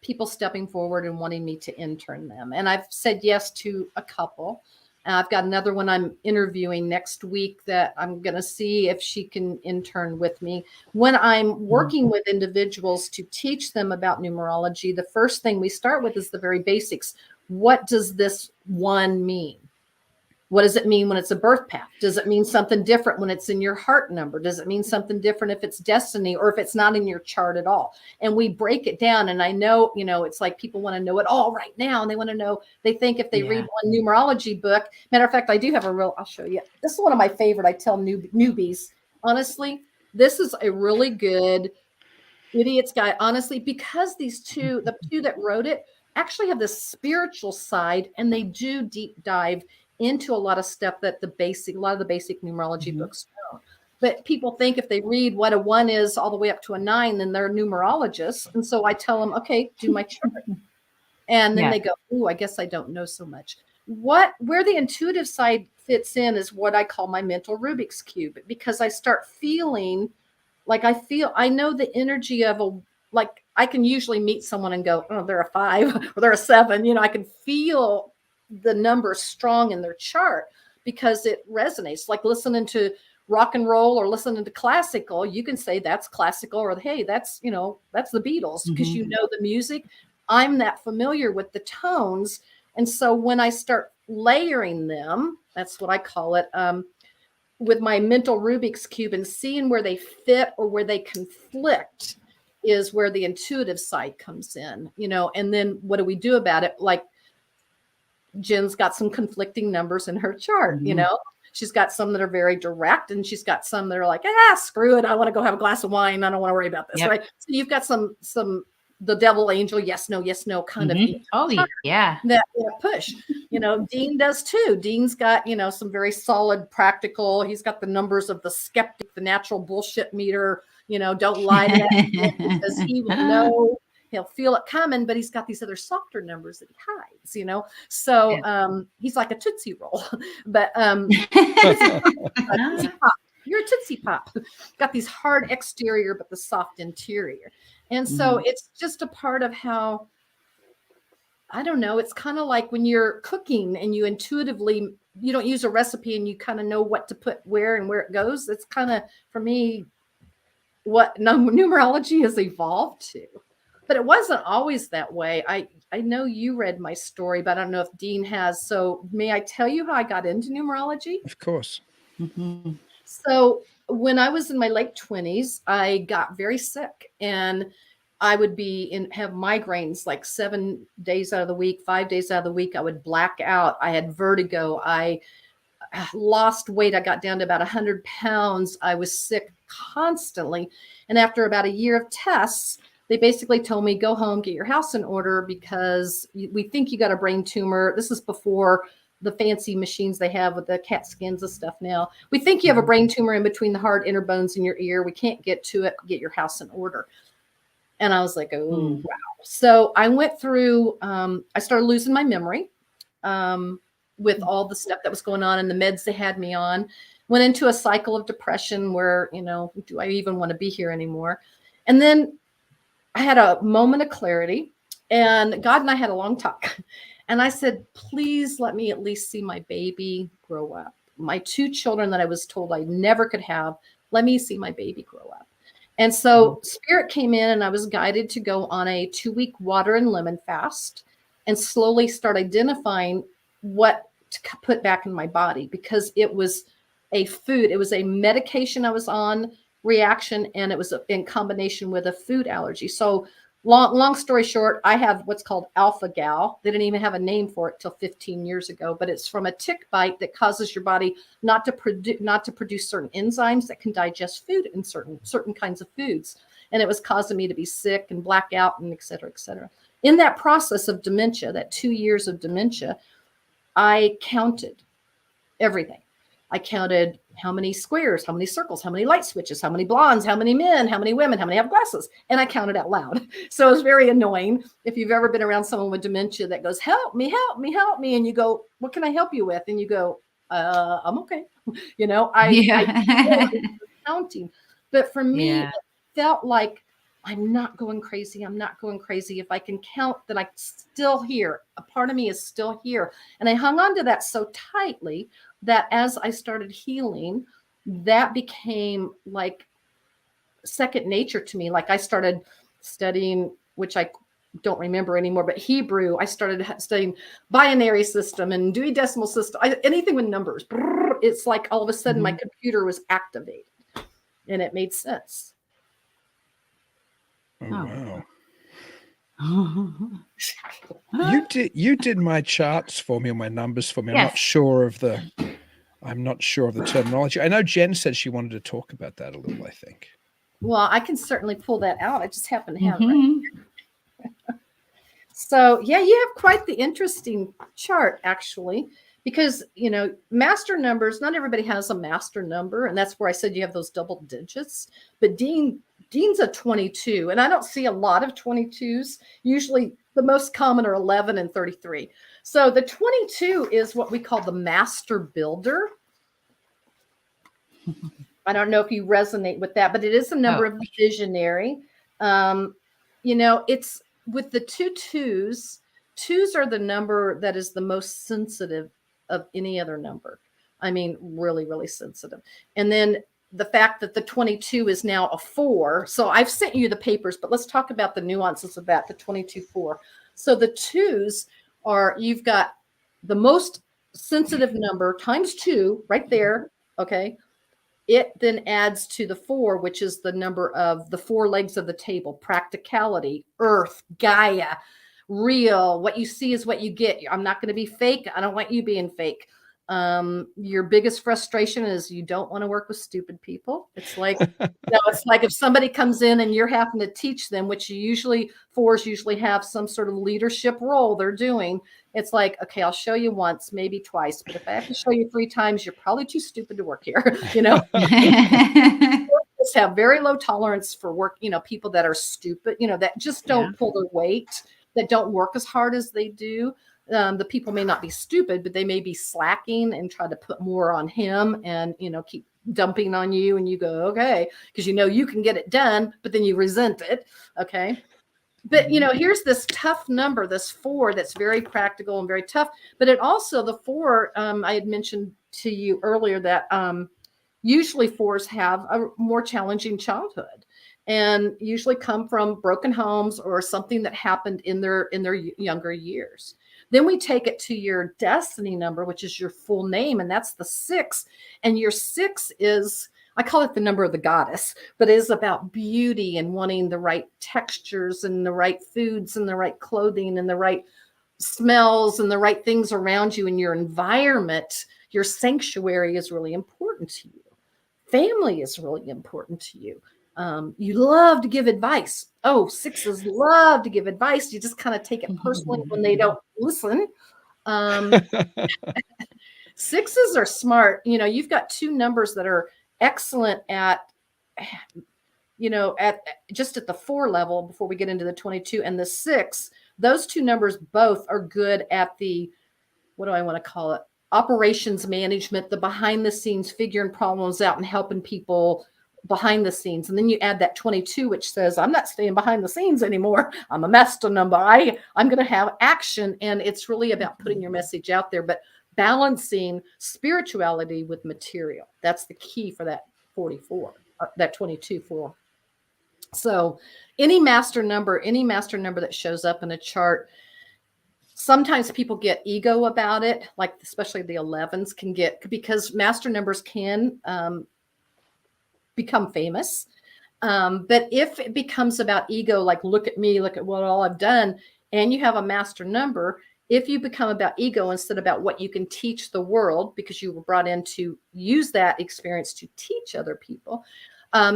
people stepping forward and wanting me to intern them. And I've said yes to a couple. I've got another one I'm interviewing next week that I'm going to see if she can intern with me. When I'm working with individuals to teach them about numerology, the first thing we start with is the very basics. What does this one mean? What does it mean when it's a birth path? Does it mean something different when it's in your heart number? Does it mean something different if it's destiny or if it's not in your chart at all? And we break it down. And I know, it's like people want to know it all right now. And they want to know, they think if they read one numerology book, matter of fact, I do have I'll show you. This is one of my favorite. I tell newbies, honestly, this is a really good idiot's guide, honestly, because the two that wrote it actually have this spiritual side, and they do deep dive into a lot of stuff that a lot of the basic numerology books don't. But people think if they read what a 1 is all the way up to a 9, then they're numerologists. And so I tell them, okay, do my chart. And then they go, ooh, I guess I don't know so much. Where the intuitive side fits in is what I call my mental Rubik's Cube, because I start feeling like I know the energy of I can usually meet someone and go, oh, they're a 5 or they're a 7. I can feel the number strong in their chart because it resonates. Like listening to rock and roll or listening to classical, you can say that's classical, or hey, that's the Beatles, because you know the music. I'm that familiar with the tones. And so when I start layering them, that's what I call it, with my mental Rubik's Cube, and seeing where they fit or where they conflict is where the intuitive side comes in, and then what do we do about it? Like Jen's got some conflicting numbers in her chart, she's got some that are very direct, and she's got some that are like, screw it, I want to go have a glass of wine, I don't want to worry about this, right? So you've got some the devil angel, yes no kind of that push. Dean does too. Dean's got some very solid practical. He's got the numbers of the skeptic, the natural bullshit meter. Don't lie to that because he will know. He'll feel it coming, but he's got these other softer numbers that he hides, So he's like a Tootsie Roll. But you're a Tootsie Pop. Got these hard exterior, but the soft interior. And so it's just a part of how, I don't know, it's kind of like when you're cooking and you intuitively, you don't use a recipe and you kind of know what to put where and where it goes. It's kind of, for me, what numerology has evolved to. But it wasn't always that way. I know you read my story, but I don't know if Dean has. So may I tell you how I got into numerology? Of course. So when I was in my late 20s, I got very sick, and I would have migraines like 7 days out of the week, 5 days out of the week. I would black out. I had vertigo. I lost weight. I got down to about 100 pounds. I was sick constantly. And after about a year of tests, they basically told me, go home, get your house in order, because we think you got a brain tumor. This is before the fancy machines they have with the CAT scans and stuff now. We think you have a brain tumor in between the hard inner bones in your ear. We can't get to it. Get your house in order. And I was like, oh, wow. So I went through, I started losing my memory with all the stuff that was going on and the meds they had me on. Went into a cycle of depression where, do I even want to be here anymore? And then I had a moment of clarity, and God and I had a long talk. And I said, please let me at least see my baby grow up. My 2 children that I was told I never could have, let me see my baby grow up. And so Spirit came in, and I was guided to go on a 2-week water and lemon fast and slowly start identifying what to put back in my body, because it was a food. It was a medication I was on reaction, and it was in combination with a food allergy. So long story short, I have what's called alpha gal. They didn't even have a name for it till 15 years ago, but it's from a tick bite that causes your body not to produce certain enzymes that can digest food in certain kinds of foods. And it was causing me to be sick and black out and et cetera, et cetera. In that process of dementia, that 2 years of dementia, I counted everything. I counted how many squares, how many circles, how many light switches, how many blondes, how many men, how many women, how many have glasses. And I counted out loud. So it was very annoying. If you've ever been around someone with dementia that goes, help me, help me, help me. And you go, what can I help you with? And you go, I'm okay. I counting. But for me, it felt like I'm not going crazy. I'm not going crazy. If I can count, then I'm still here. A part of me is still here. And I hung on to that so tightly that as I started healing, that became like second nature to me. Like I started studying, which I don't remember anymore, but Hebrew. I started studying binary system and Dewey Decimal System. Anything with numbers. It's like all of a sudden my computer was activated and it made sense. Oh, wow. You did my charts for me, or my numbers for me. Yes. I'm not sure of the terminology. I know Jen said she wanted to talk about that a little, I think. Well, I can certainly pull that out. I just happen to have it right here. So yeah, you have quite the interesting chart, actually, because, you know, master numbers, not everybody has a master number. And that's where I said you have those double digits. But Dean's a 22, and I don't see a lot of 22s. Usually the most common are 11 and 33. So the 22 is what we call the master builder. I don't know if you resonate with that, but it is a number of the visionary. You know, it's with the 2s. 2s are the number that is the most sensitive of any other number. I mean, really, really sensitive. And then the fact that the 22 is now a 4. So I've sent you the papers, but let's talk about the nuances of that, the 22-4. So the 2s are, you've got the most sensitive number times 2 right there. Okay. It then adds to the 4, which is the number of the 4 legs of the table: practicality, earth, Gaia, real. What you see is what you get. I'm not going to be fake. I don't want you being fake. Your biggest frustration is you don't want to work with stupid people. It's like, it's like if somebody comes in and you're having to teach them, which you 4s usually have some sort of leadership role they're doing. It's like, okay, I'll show you once, maybe twice, but if I have to show you 3 times, you're probably too stupid to work here. You know, just have very low tolerance for work. You know, people that are stupid, you know, that just don't pull their weight, that don't work as hard as they do. The people may not be stupid, but they may be slacking and try to put more on him and, you know, keep dumping on you. And you go, okay, because you know you can get it done, but then you resent it. Okay. But, you know, here's this tough number, this 4, that's very practical and very tough. But it also, the 4, I had mentioned to you earlier that usually 4s have a more challenging childhood and usually come from broken homes or something that happened in their younger years. Then we take it to your destiny number, which is your full name, and that's the 6. And your 6 is, I call it the number of the goddess, but it is about beauty and wanting the right textures and the right foods and the right clothing and the right smells and the right things around you in your environment. Your sanctuary is really important to you. Family is really important to you. You love to give advice. Oh, 6s love to give advice. You just kind of take it personally when they don't listen. 6s are smart. You know, you've got 2 numbers that are excellent at, you know, at just at the 4 level before we get into the 22 and the 6. Those 2 numbers both are good at the, what do I want to call it? Operations management, the behind the scenes, figuring problems out and helping people behind the scenes. And then you add that 22, which says, I'm not staying behind the scenes anymore. I'm a master number. I'm going to have action. And it's really about putting your message out there, but balancing spirituality with material. That's the key for that 44, that 22-4. So any master number that shows up in a chart, sometimes people get ego about it, like especially the 11s can get, because master numbers can become famous. But if it becomes about ego, like, look at me, look at what all I've done, and you have a master number, if you become about ego instead about what you can teach the world, because you were brought in to use that experience to teach other people,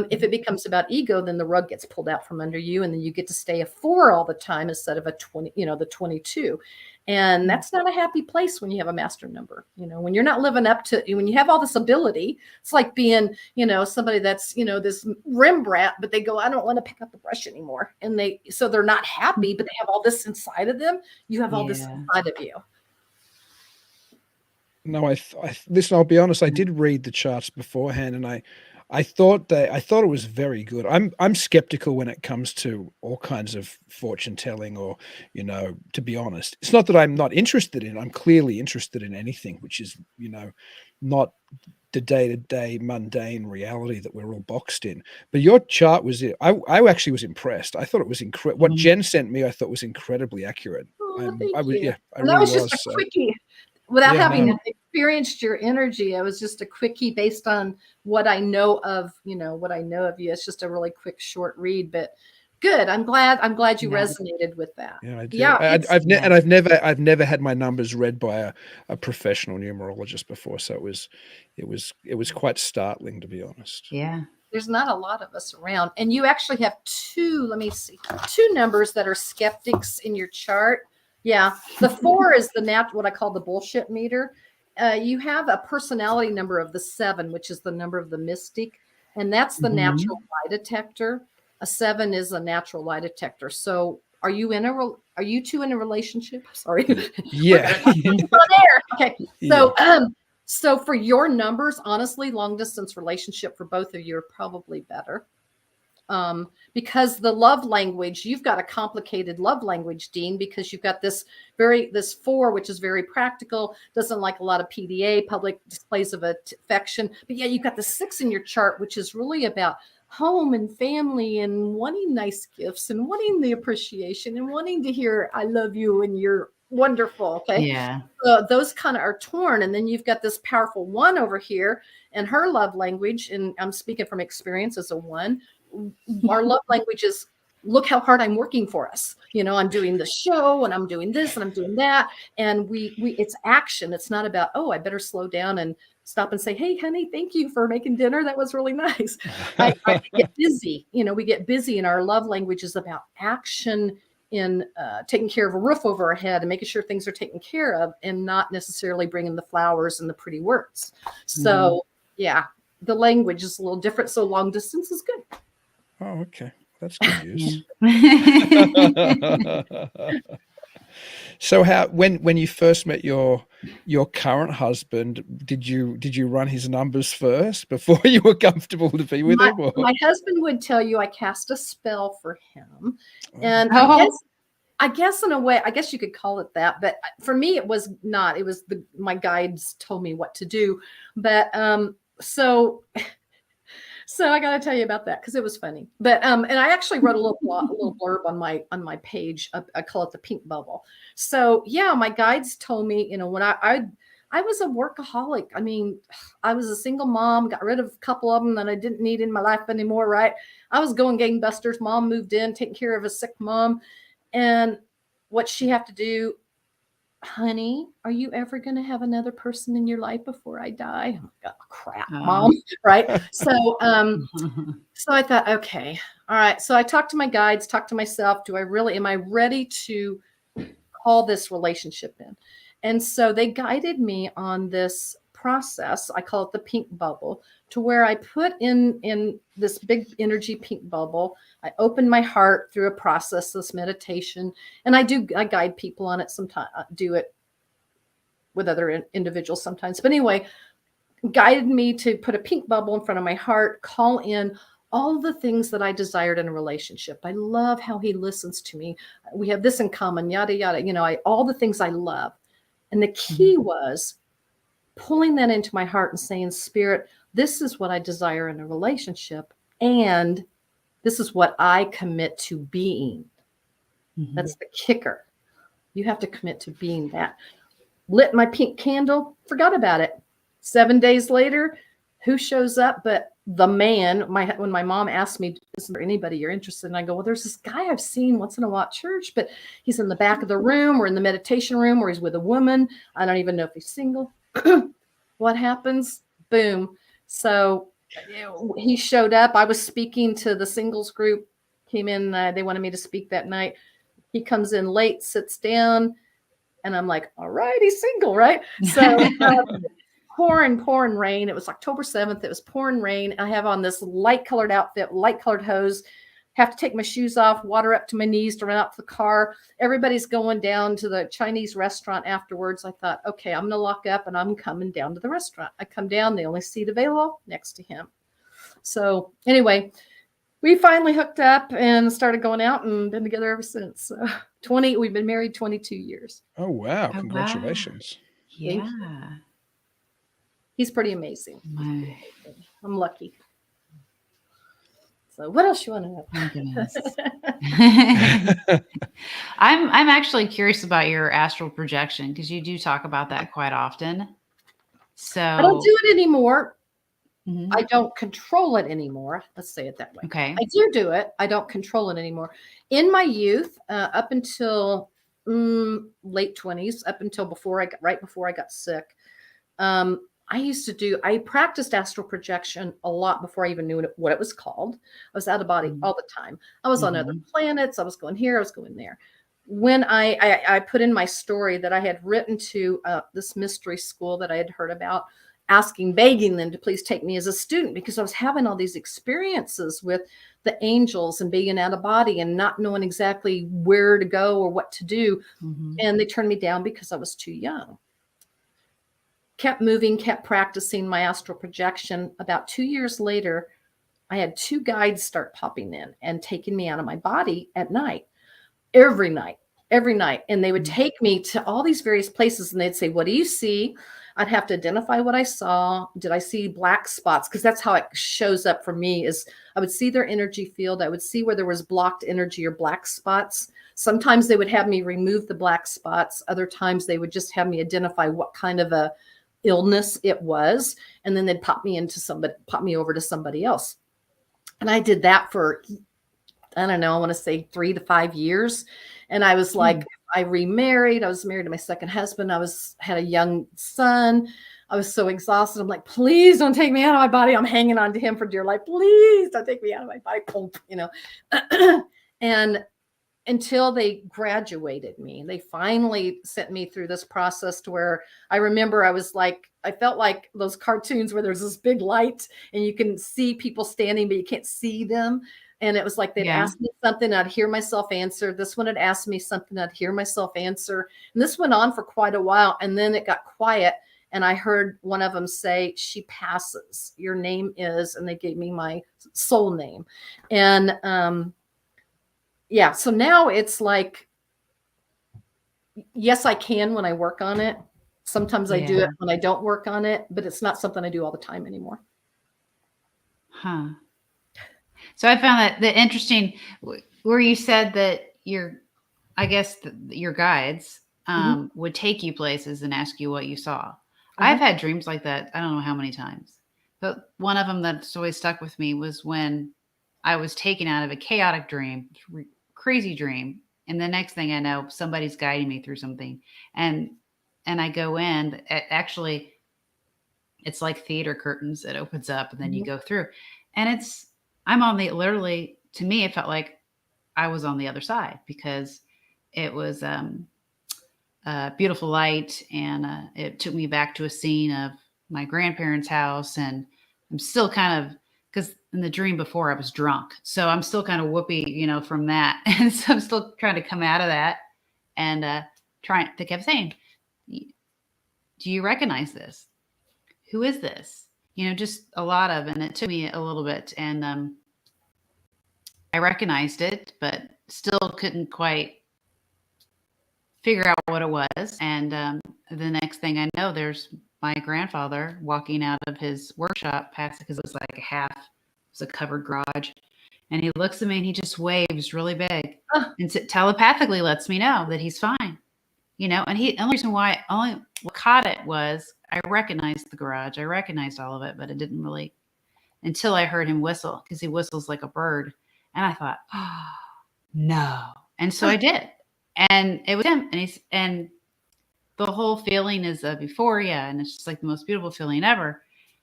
if it becomes about ego, then the rug gets pulled out from under you, and then you get to stay a 4 all the time instead of a 20, you know, the 22. And that's not a happy place when you have a master number. You know, when you're not living up to, when you have all this ability, it's like being, you know, somebody that's, you know, this Rembrandt, but they go, I don't want to pick up the brush anymore. And so they're not happy, but they have all this inside of them. You have all this inside of you. No, listen, I'll be honest. I did read the charts beforehand, and I thought it was very good. I'm skeptical when it comes to all kinds of fortune telling, or, to be honest. It's not that I'm not interested in. I'm clearly interested in anything which is, not the day-to-day mundane reality that we're all boxed in. But your chart was it. I actually was impressed. I thought it was incredible. What Jen sent me, I thought was incredibly accurate. Oh, thank I was, you. yeah, I And really that was just a quickie. Without having experienced your energy, it was just a quickie based on what I know of, what I know of you. It's just a really quick, short read, but good. I'm glad you resonated with that. Yeah, I do. Yeah, I've never had my numbers read by a professional numerologist before, so it was quite startling, to be honest. Yeah. There's not a lot of us around, and you actually have two numbers that are skeptics in your chart. Yeah, the 4 is what I call the bullshit meter. You have a personality number of the 7, which is the number of the mystic, and that's the natural lie detector. A 7 is a natural lie detector. So, are you two in a relationship? Sorry. Yeah. Okay. So, so for your numbers, honestly, long distance relationship for both of you are probably better. Because the love language, you've got a complicated love language, Dean, because you've got this 4, which is very practical, doesn't like a lot of PDA, public displays of affection. But yeah, you've got the 6 in your chart, which is really about home and family and wanting nice gifts and wanting the appreciation and wanting to hear, I love you and you're wonderful. Okay. Yeah. Those kind of are torn. And then you've got this powerful 1 over here, and her love language, and I'm speaking from experience as a 1, our love language is, look how hard I'm working for us. I'm doing the show and I'm doing this and I'm doing that. And it's action. It's not about, oh, I better slow down and stop and say, hey, honey, thank you for making dinner. That was really nice. I get busy. We get busy, and our love language is about action in taking care of a roof over our head and making sure things are taken care of, and not necessarily bringing the flowers and the pretty words. So yeah, the language is a little different. So long distance is good. Oh, okay. That's good news. So when you first met your current husband, did you run his numbers first before you were comfortable to be with him? Or? My husband would tell you I cast a spell for him. And I guess in a way, I guess you could call it that, but for me it was not. It was my guides told me what to do. But so I got to tell you about that because it was funny. But and I actually wrote a little blurb on my page. I call it the pink bubble. So yeah, my guides told me, when I was a workaholic. I mean, I was a single mom, got rid of a couple of them that I didn't need in my life anymore. Right? I was going gangbusters. Mom moved in, taking care of a sick mom, and what she have to do. Honey, are you ever going to have another person in your life before I die? Oh, crap, Mom. Right. So, so I thought, okay, all right. So I talked to my guides, talked to myself. Am I ready to call this relationship in? And so they guided me on this process. I call it the pink bubble, to where I put in this big energy pink bubble. I open my heart through a process, this meditation, and I guide people on it sometimes. I do it with other individuals sometimes. But anyway, guided me to put a pink bubble in front of my heart, call in all the things that I desired in a relationship. I love how he listens to me. We have this in common, yada, yada, all the things I love. And the key was pulling that into my heart and saying, Spirit, this is what I desire in a relationship. And this is what I commit to being. That's the kicker. You have to commit to being that. Lit my pink candle, forgot about it. 7 days later, who shows up but the man? When my mom asked me, is there anybody you're interested in? I go, well, there's this guy I've seen once in a while at church, but he's in the back of the room or in the meditation room, or he's with a woman. I don't even know if he's single. What happens? Boom. So he showed up. I was speaking to the singles group, came in. They wanted me to speak that night. He comes in late, sits down, and I'm like, all right, he's single, right? So pouring rain. It was October 7th. It was pouring rain. I have on this light colored outfit, light colored hose. Have to take my shoes off, water up to my knees to run out to the car. Everybody's going down to the Chinese restaurant afterwards. I thought, okay, I'm going to lock up and I'm coming down to the restaurant. I come down, the only seat available next to him. So anyway, we finally hooked up and started going out and been together ever since. 20, we've been married 22 years. Oh, wow. Oh, Congratulations. wow. Thank Yeah. He's pretty amazing. My, I'm lucky. So what else you want to know? my goodness. I'm actually curious about your astral projection because you do talk about that quite often. So I don't do it anymore. Mhm. I don't control it anymore. Let's say it that way. Okay. I do it. I don't control it anymore. In my youth, up until late 20s, up until right before I got sick, I practiced astral projection a lot before I even knew what it was called. I was out of body all the time. I was on other planets. I was going here. I was going there. When I put in my story that I had written to this mystery school that I had heard about, begging them to please take me as a student because I was having all these experiences with the angels and being out of body and not knowing exactly where to go or what to do. And they turned me down because I was too young. Kept moving, kept practicing my astral projection. About 2 years later, I had 2 guides start popping in and taking me out of my body at night, every night. And they would take me to all these various places and they'd say, what do you see? I'd have to identify what I saw. Did I see black spots? Because that's how it shows up for me is I would see their energy field. I would see where there was blocked energy or black spots. Sometimes they would have me remove the black spots. Other times they would just have me identify what kind of a illness it was. And then they'd pop me over to somebody else. And I did that for, I don't know, I want to say 3 to 5 years. And I was like, I remarried. I was married to my second husband. Had a young son. I was so exhausted. I'm like, please don't take me out of my body. I'm hanging on to him for dear life. Please don't take me out of my body. You know, and until they graduated me, they finally sent me through this process to where I remember I felt like those cartoons where there's this big light and you can see people standing, but you can't see them. And it was like they'd ask me something, I'd hear myself answer. This one had asked me something, I'd hear myself answer. And this went on for quite a while. And then it got quiet. And I heard one of them say, she passes. Your name is, and they gave me my soul name. And so now it's like, yes, I can when I work on it. Sometimes I do it when I don't work on it, but it's not something I do all the time anymore. Huh. So I found that interesting where you said that your guides would take you places and ask you what you saw. I've had dreams like that. I don't know how many times, but one of them that's always stuck with me was when I was taken out of a chaotic dream, crazy dream. And the next thing I know, somebody's guiding me through something and I go in, actually it's like theater curtains. It opens up and then you go through and literally, to me, it felt like I was on the other side because it was beautiful light. And it took me back to a scene of my grandparents' house. And I'm still kind of, because in the dream before I was drunk. So I'm still kind of whoopee, from that. And so I'm still trying to come out of that and they kept saying, do you recognize this? Who is this? Just a lot of, and it took me a little bit. And I recognized it, but still couldn't quite figure out what it was. And the next thing I know, there's my grandfather walking out of his workshop past, because it was like it was a covered garage. And he looks at me and he just waves really big and telepathically lets me know that he's fine. And the only reason why what caught it was I recognized the garage. I recognized all of it, but it didn't really until I heard him whistle, because he whistles like a bird. And I thought, oh, no. And so I did. And it was him. And the whole feeling is of euphoria. And it's just like the most beautiful feeling ever.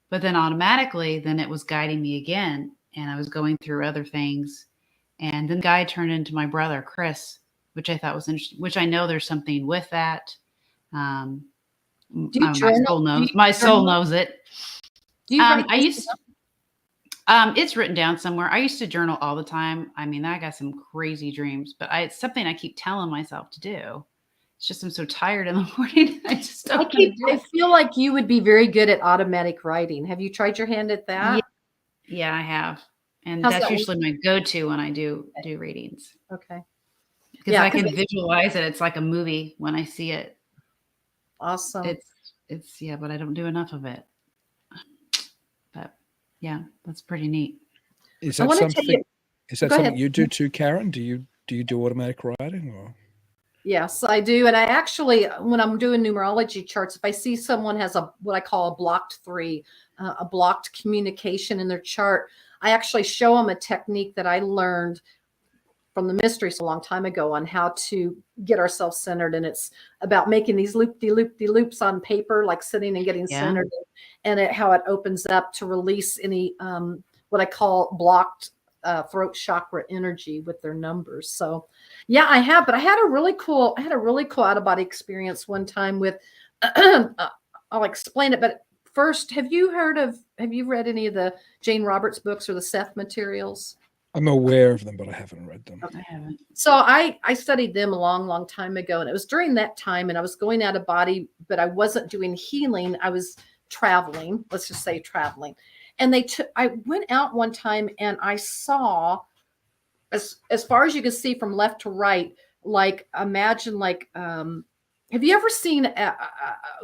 But then automatically, then it was guiding me again. And I was going through other things. And then the guy turned into my brother, Chris, which I thought was interesting, which I know there's something with that. My soul knows it. It's written down somewhere. I used to journal all the time. I mean, I got some crazy dreams, but it's something I keep telling myself to do. It's just I'm so tired in the morning. I just don't. I feel like you would be very good at automatic writing. Have you tried your hand at that? Yeah, I have. And How's that's that usually my go-to when I do readings. Okay. Because I can visualize it. It's like a movie when I see it. Awesome. It's yeah, but I don't do enough of it. But yeah, that's pretty neat. Is that something you do too, Karen? Do you do automatic writing or? Yes, I do. And I actually, when I'm doing numerology charts, if I see someone has what I call a blocked 3, a blocked communication in their chart, I actually show them a technique that I learned from the mysteries a long time ago on how to get ourselves centered. And it's about making these loop-de-loops on paper, like sitting and getting centered, and how it opens up to release any, what I call blocked throat chakra energy with their numbers. So yeah, I have, but I had a really cool out of body experience one time with, I'll explain it. But first, have you read any of the Jane Roberts books or the Seth materials? I'm aware of them, but I haven't read them. I haven't. So I studied them a long time ago. And it was during that time, and I was going out of body, but I wasn't doing healing. I was traveling, let's just say traveling. And I went out one time and I saw, as far as you can see from left to right, like imagine like, have you ever seen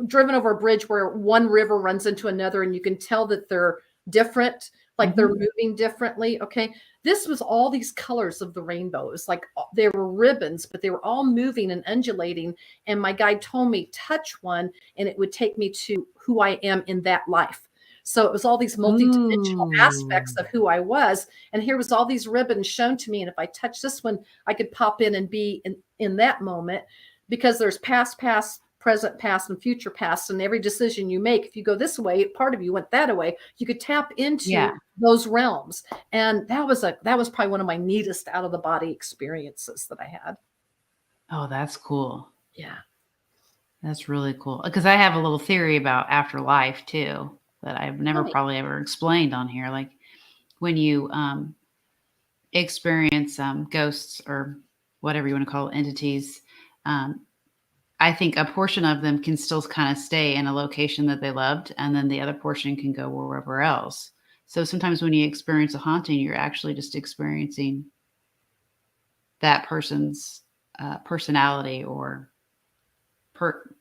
driven over a bridge where one river runs into another and you can tell that they're different, like they're moving differently? Okay. This was all these colors of the rainbow. It was like they were ribbons, but they were all moving and undulating. And my guide told me, touch one and it would take me to who I am in that life. So it was all these multidimensional aspects of who I was. And here was all these ribbons shown to me. And if I touch this one, I could pop in and be in that moment, because there's past, present, past, and future past. And every decision you make, if you go this way, part of you went that way, you could tap into those realms. And that was probably one of my neatest out of the body experiences that I had. Oh, that's cool. Yeah. That's really cool. Because I have a little theory about afterlife too, that I've never probably ever explained on here. Like when you experience ghosts or whatever you want to call it, entities, I think a portion of them can still kind of stay in a location that they loved, and then the other portion can go wherever else. So sometimes when you experience a haunting, you're actually just experiencing that person's personality or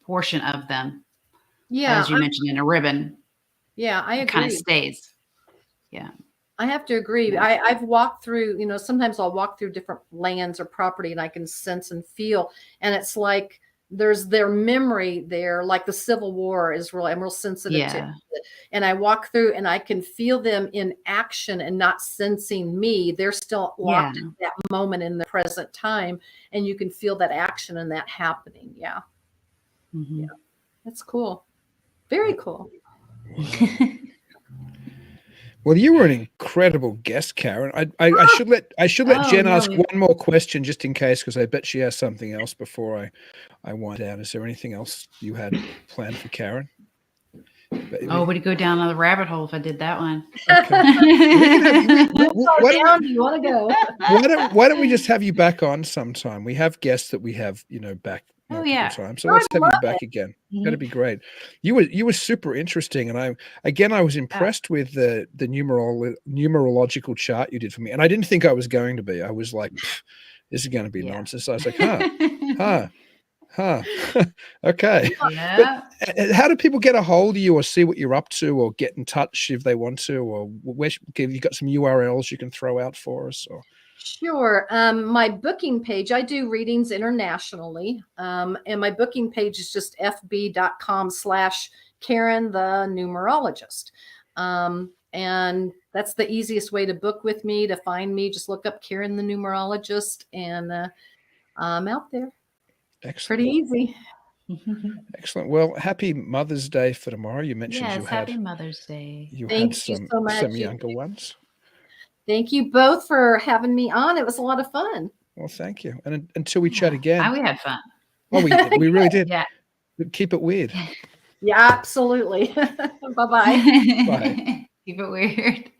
portion of them. Yeah. As you mentioned, in a ribbon. Yeah, I agree. It kind of stays. Yeah. I have to agree. I've walked through, sometimes I'll walk through different lands or property and I can sense and feel. And it's like there's their memory there, like the Civil War is I'm real sensitive to it. And I walk through and I can feel them in action and not sensing me. They're still locked in that moment in the present time. And you can feel that action and that happening. Yeah. Mm-hmm. Yeah. That's cool. Very cool. Well, you were an incredible guest, Karen. I should let Jen ask one more question just in case, because I bet she has something else before I wind down. Is there anything else you had planned for Karen? Would it go down on the rabbit hole if I did that one? Why don't we just have you back on sometime? We have guests that we have, back multiple times. So let's have you back again. Mm-hmm. That'd be great. You were super interesting, and I was impressed with the numerological chart you did for me. And I didn't think I was going to be. I was like, this is going to be nonsense. I was like, okay. Yeah. But how do people get a hold of you or see what you're up to or get in touch if they want to, or have you got some URLs you can throw out for us? Or Sure. My booking page, I do readings internationally. And my booking page is just fb.com/Karen the Numerologist. And that's the easiest way to book with me, to find me. Just look up Karen the Numerologist, and I'm out there. Excellent. Pretty easy. Excellent. Well, happy Mother's Day for tomorrow. You mentioned happy Mother's Day. Thank you so much. Some younger ones. Thank you both for having me on. It was a lot of fun. Well, thank you. And until we chat again. We had fun. Oh, we really did. Yeah. Keep it weird. Yeah, absolutely. Bye-bye. Bye. Keep it weird.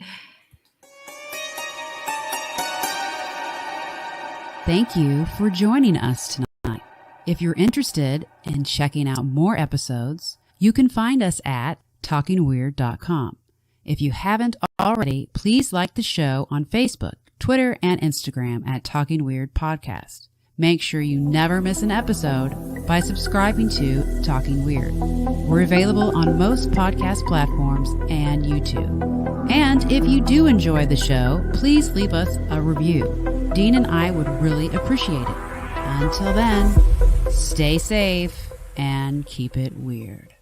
Thank you for joining us tonight. If you're interested in checking out more episodes, you can find us at talkingweird.com. If you haven't already, please like the show on Facebook, Twitter, and Instagram at Talking Weird Podcast. Make sure you never miss an episode by subscribing to Talking Weird. We're available on most podcast platforms and YouTube. And if you do enjoy the show, please leave us a review. Dean and I would really appreciate it. Until then, stay safe and keep it weird.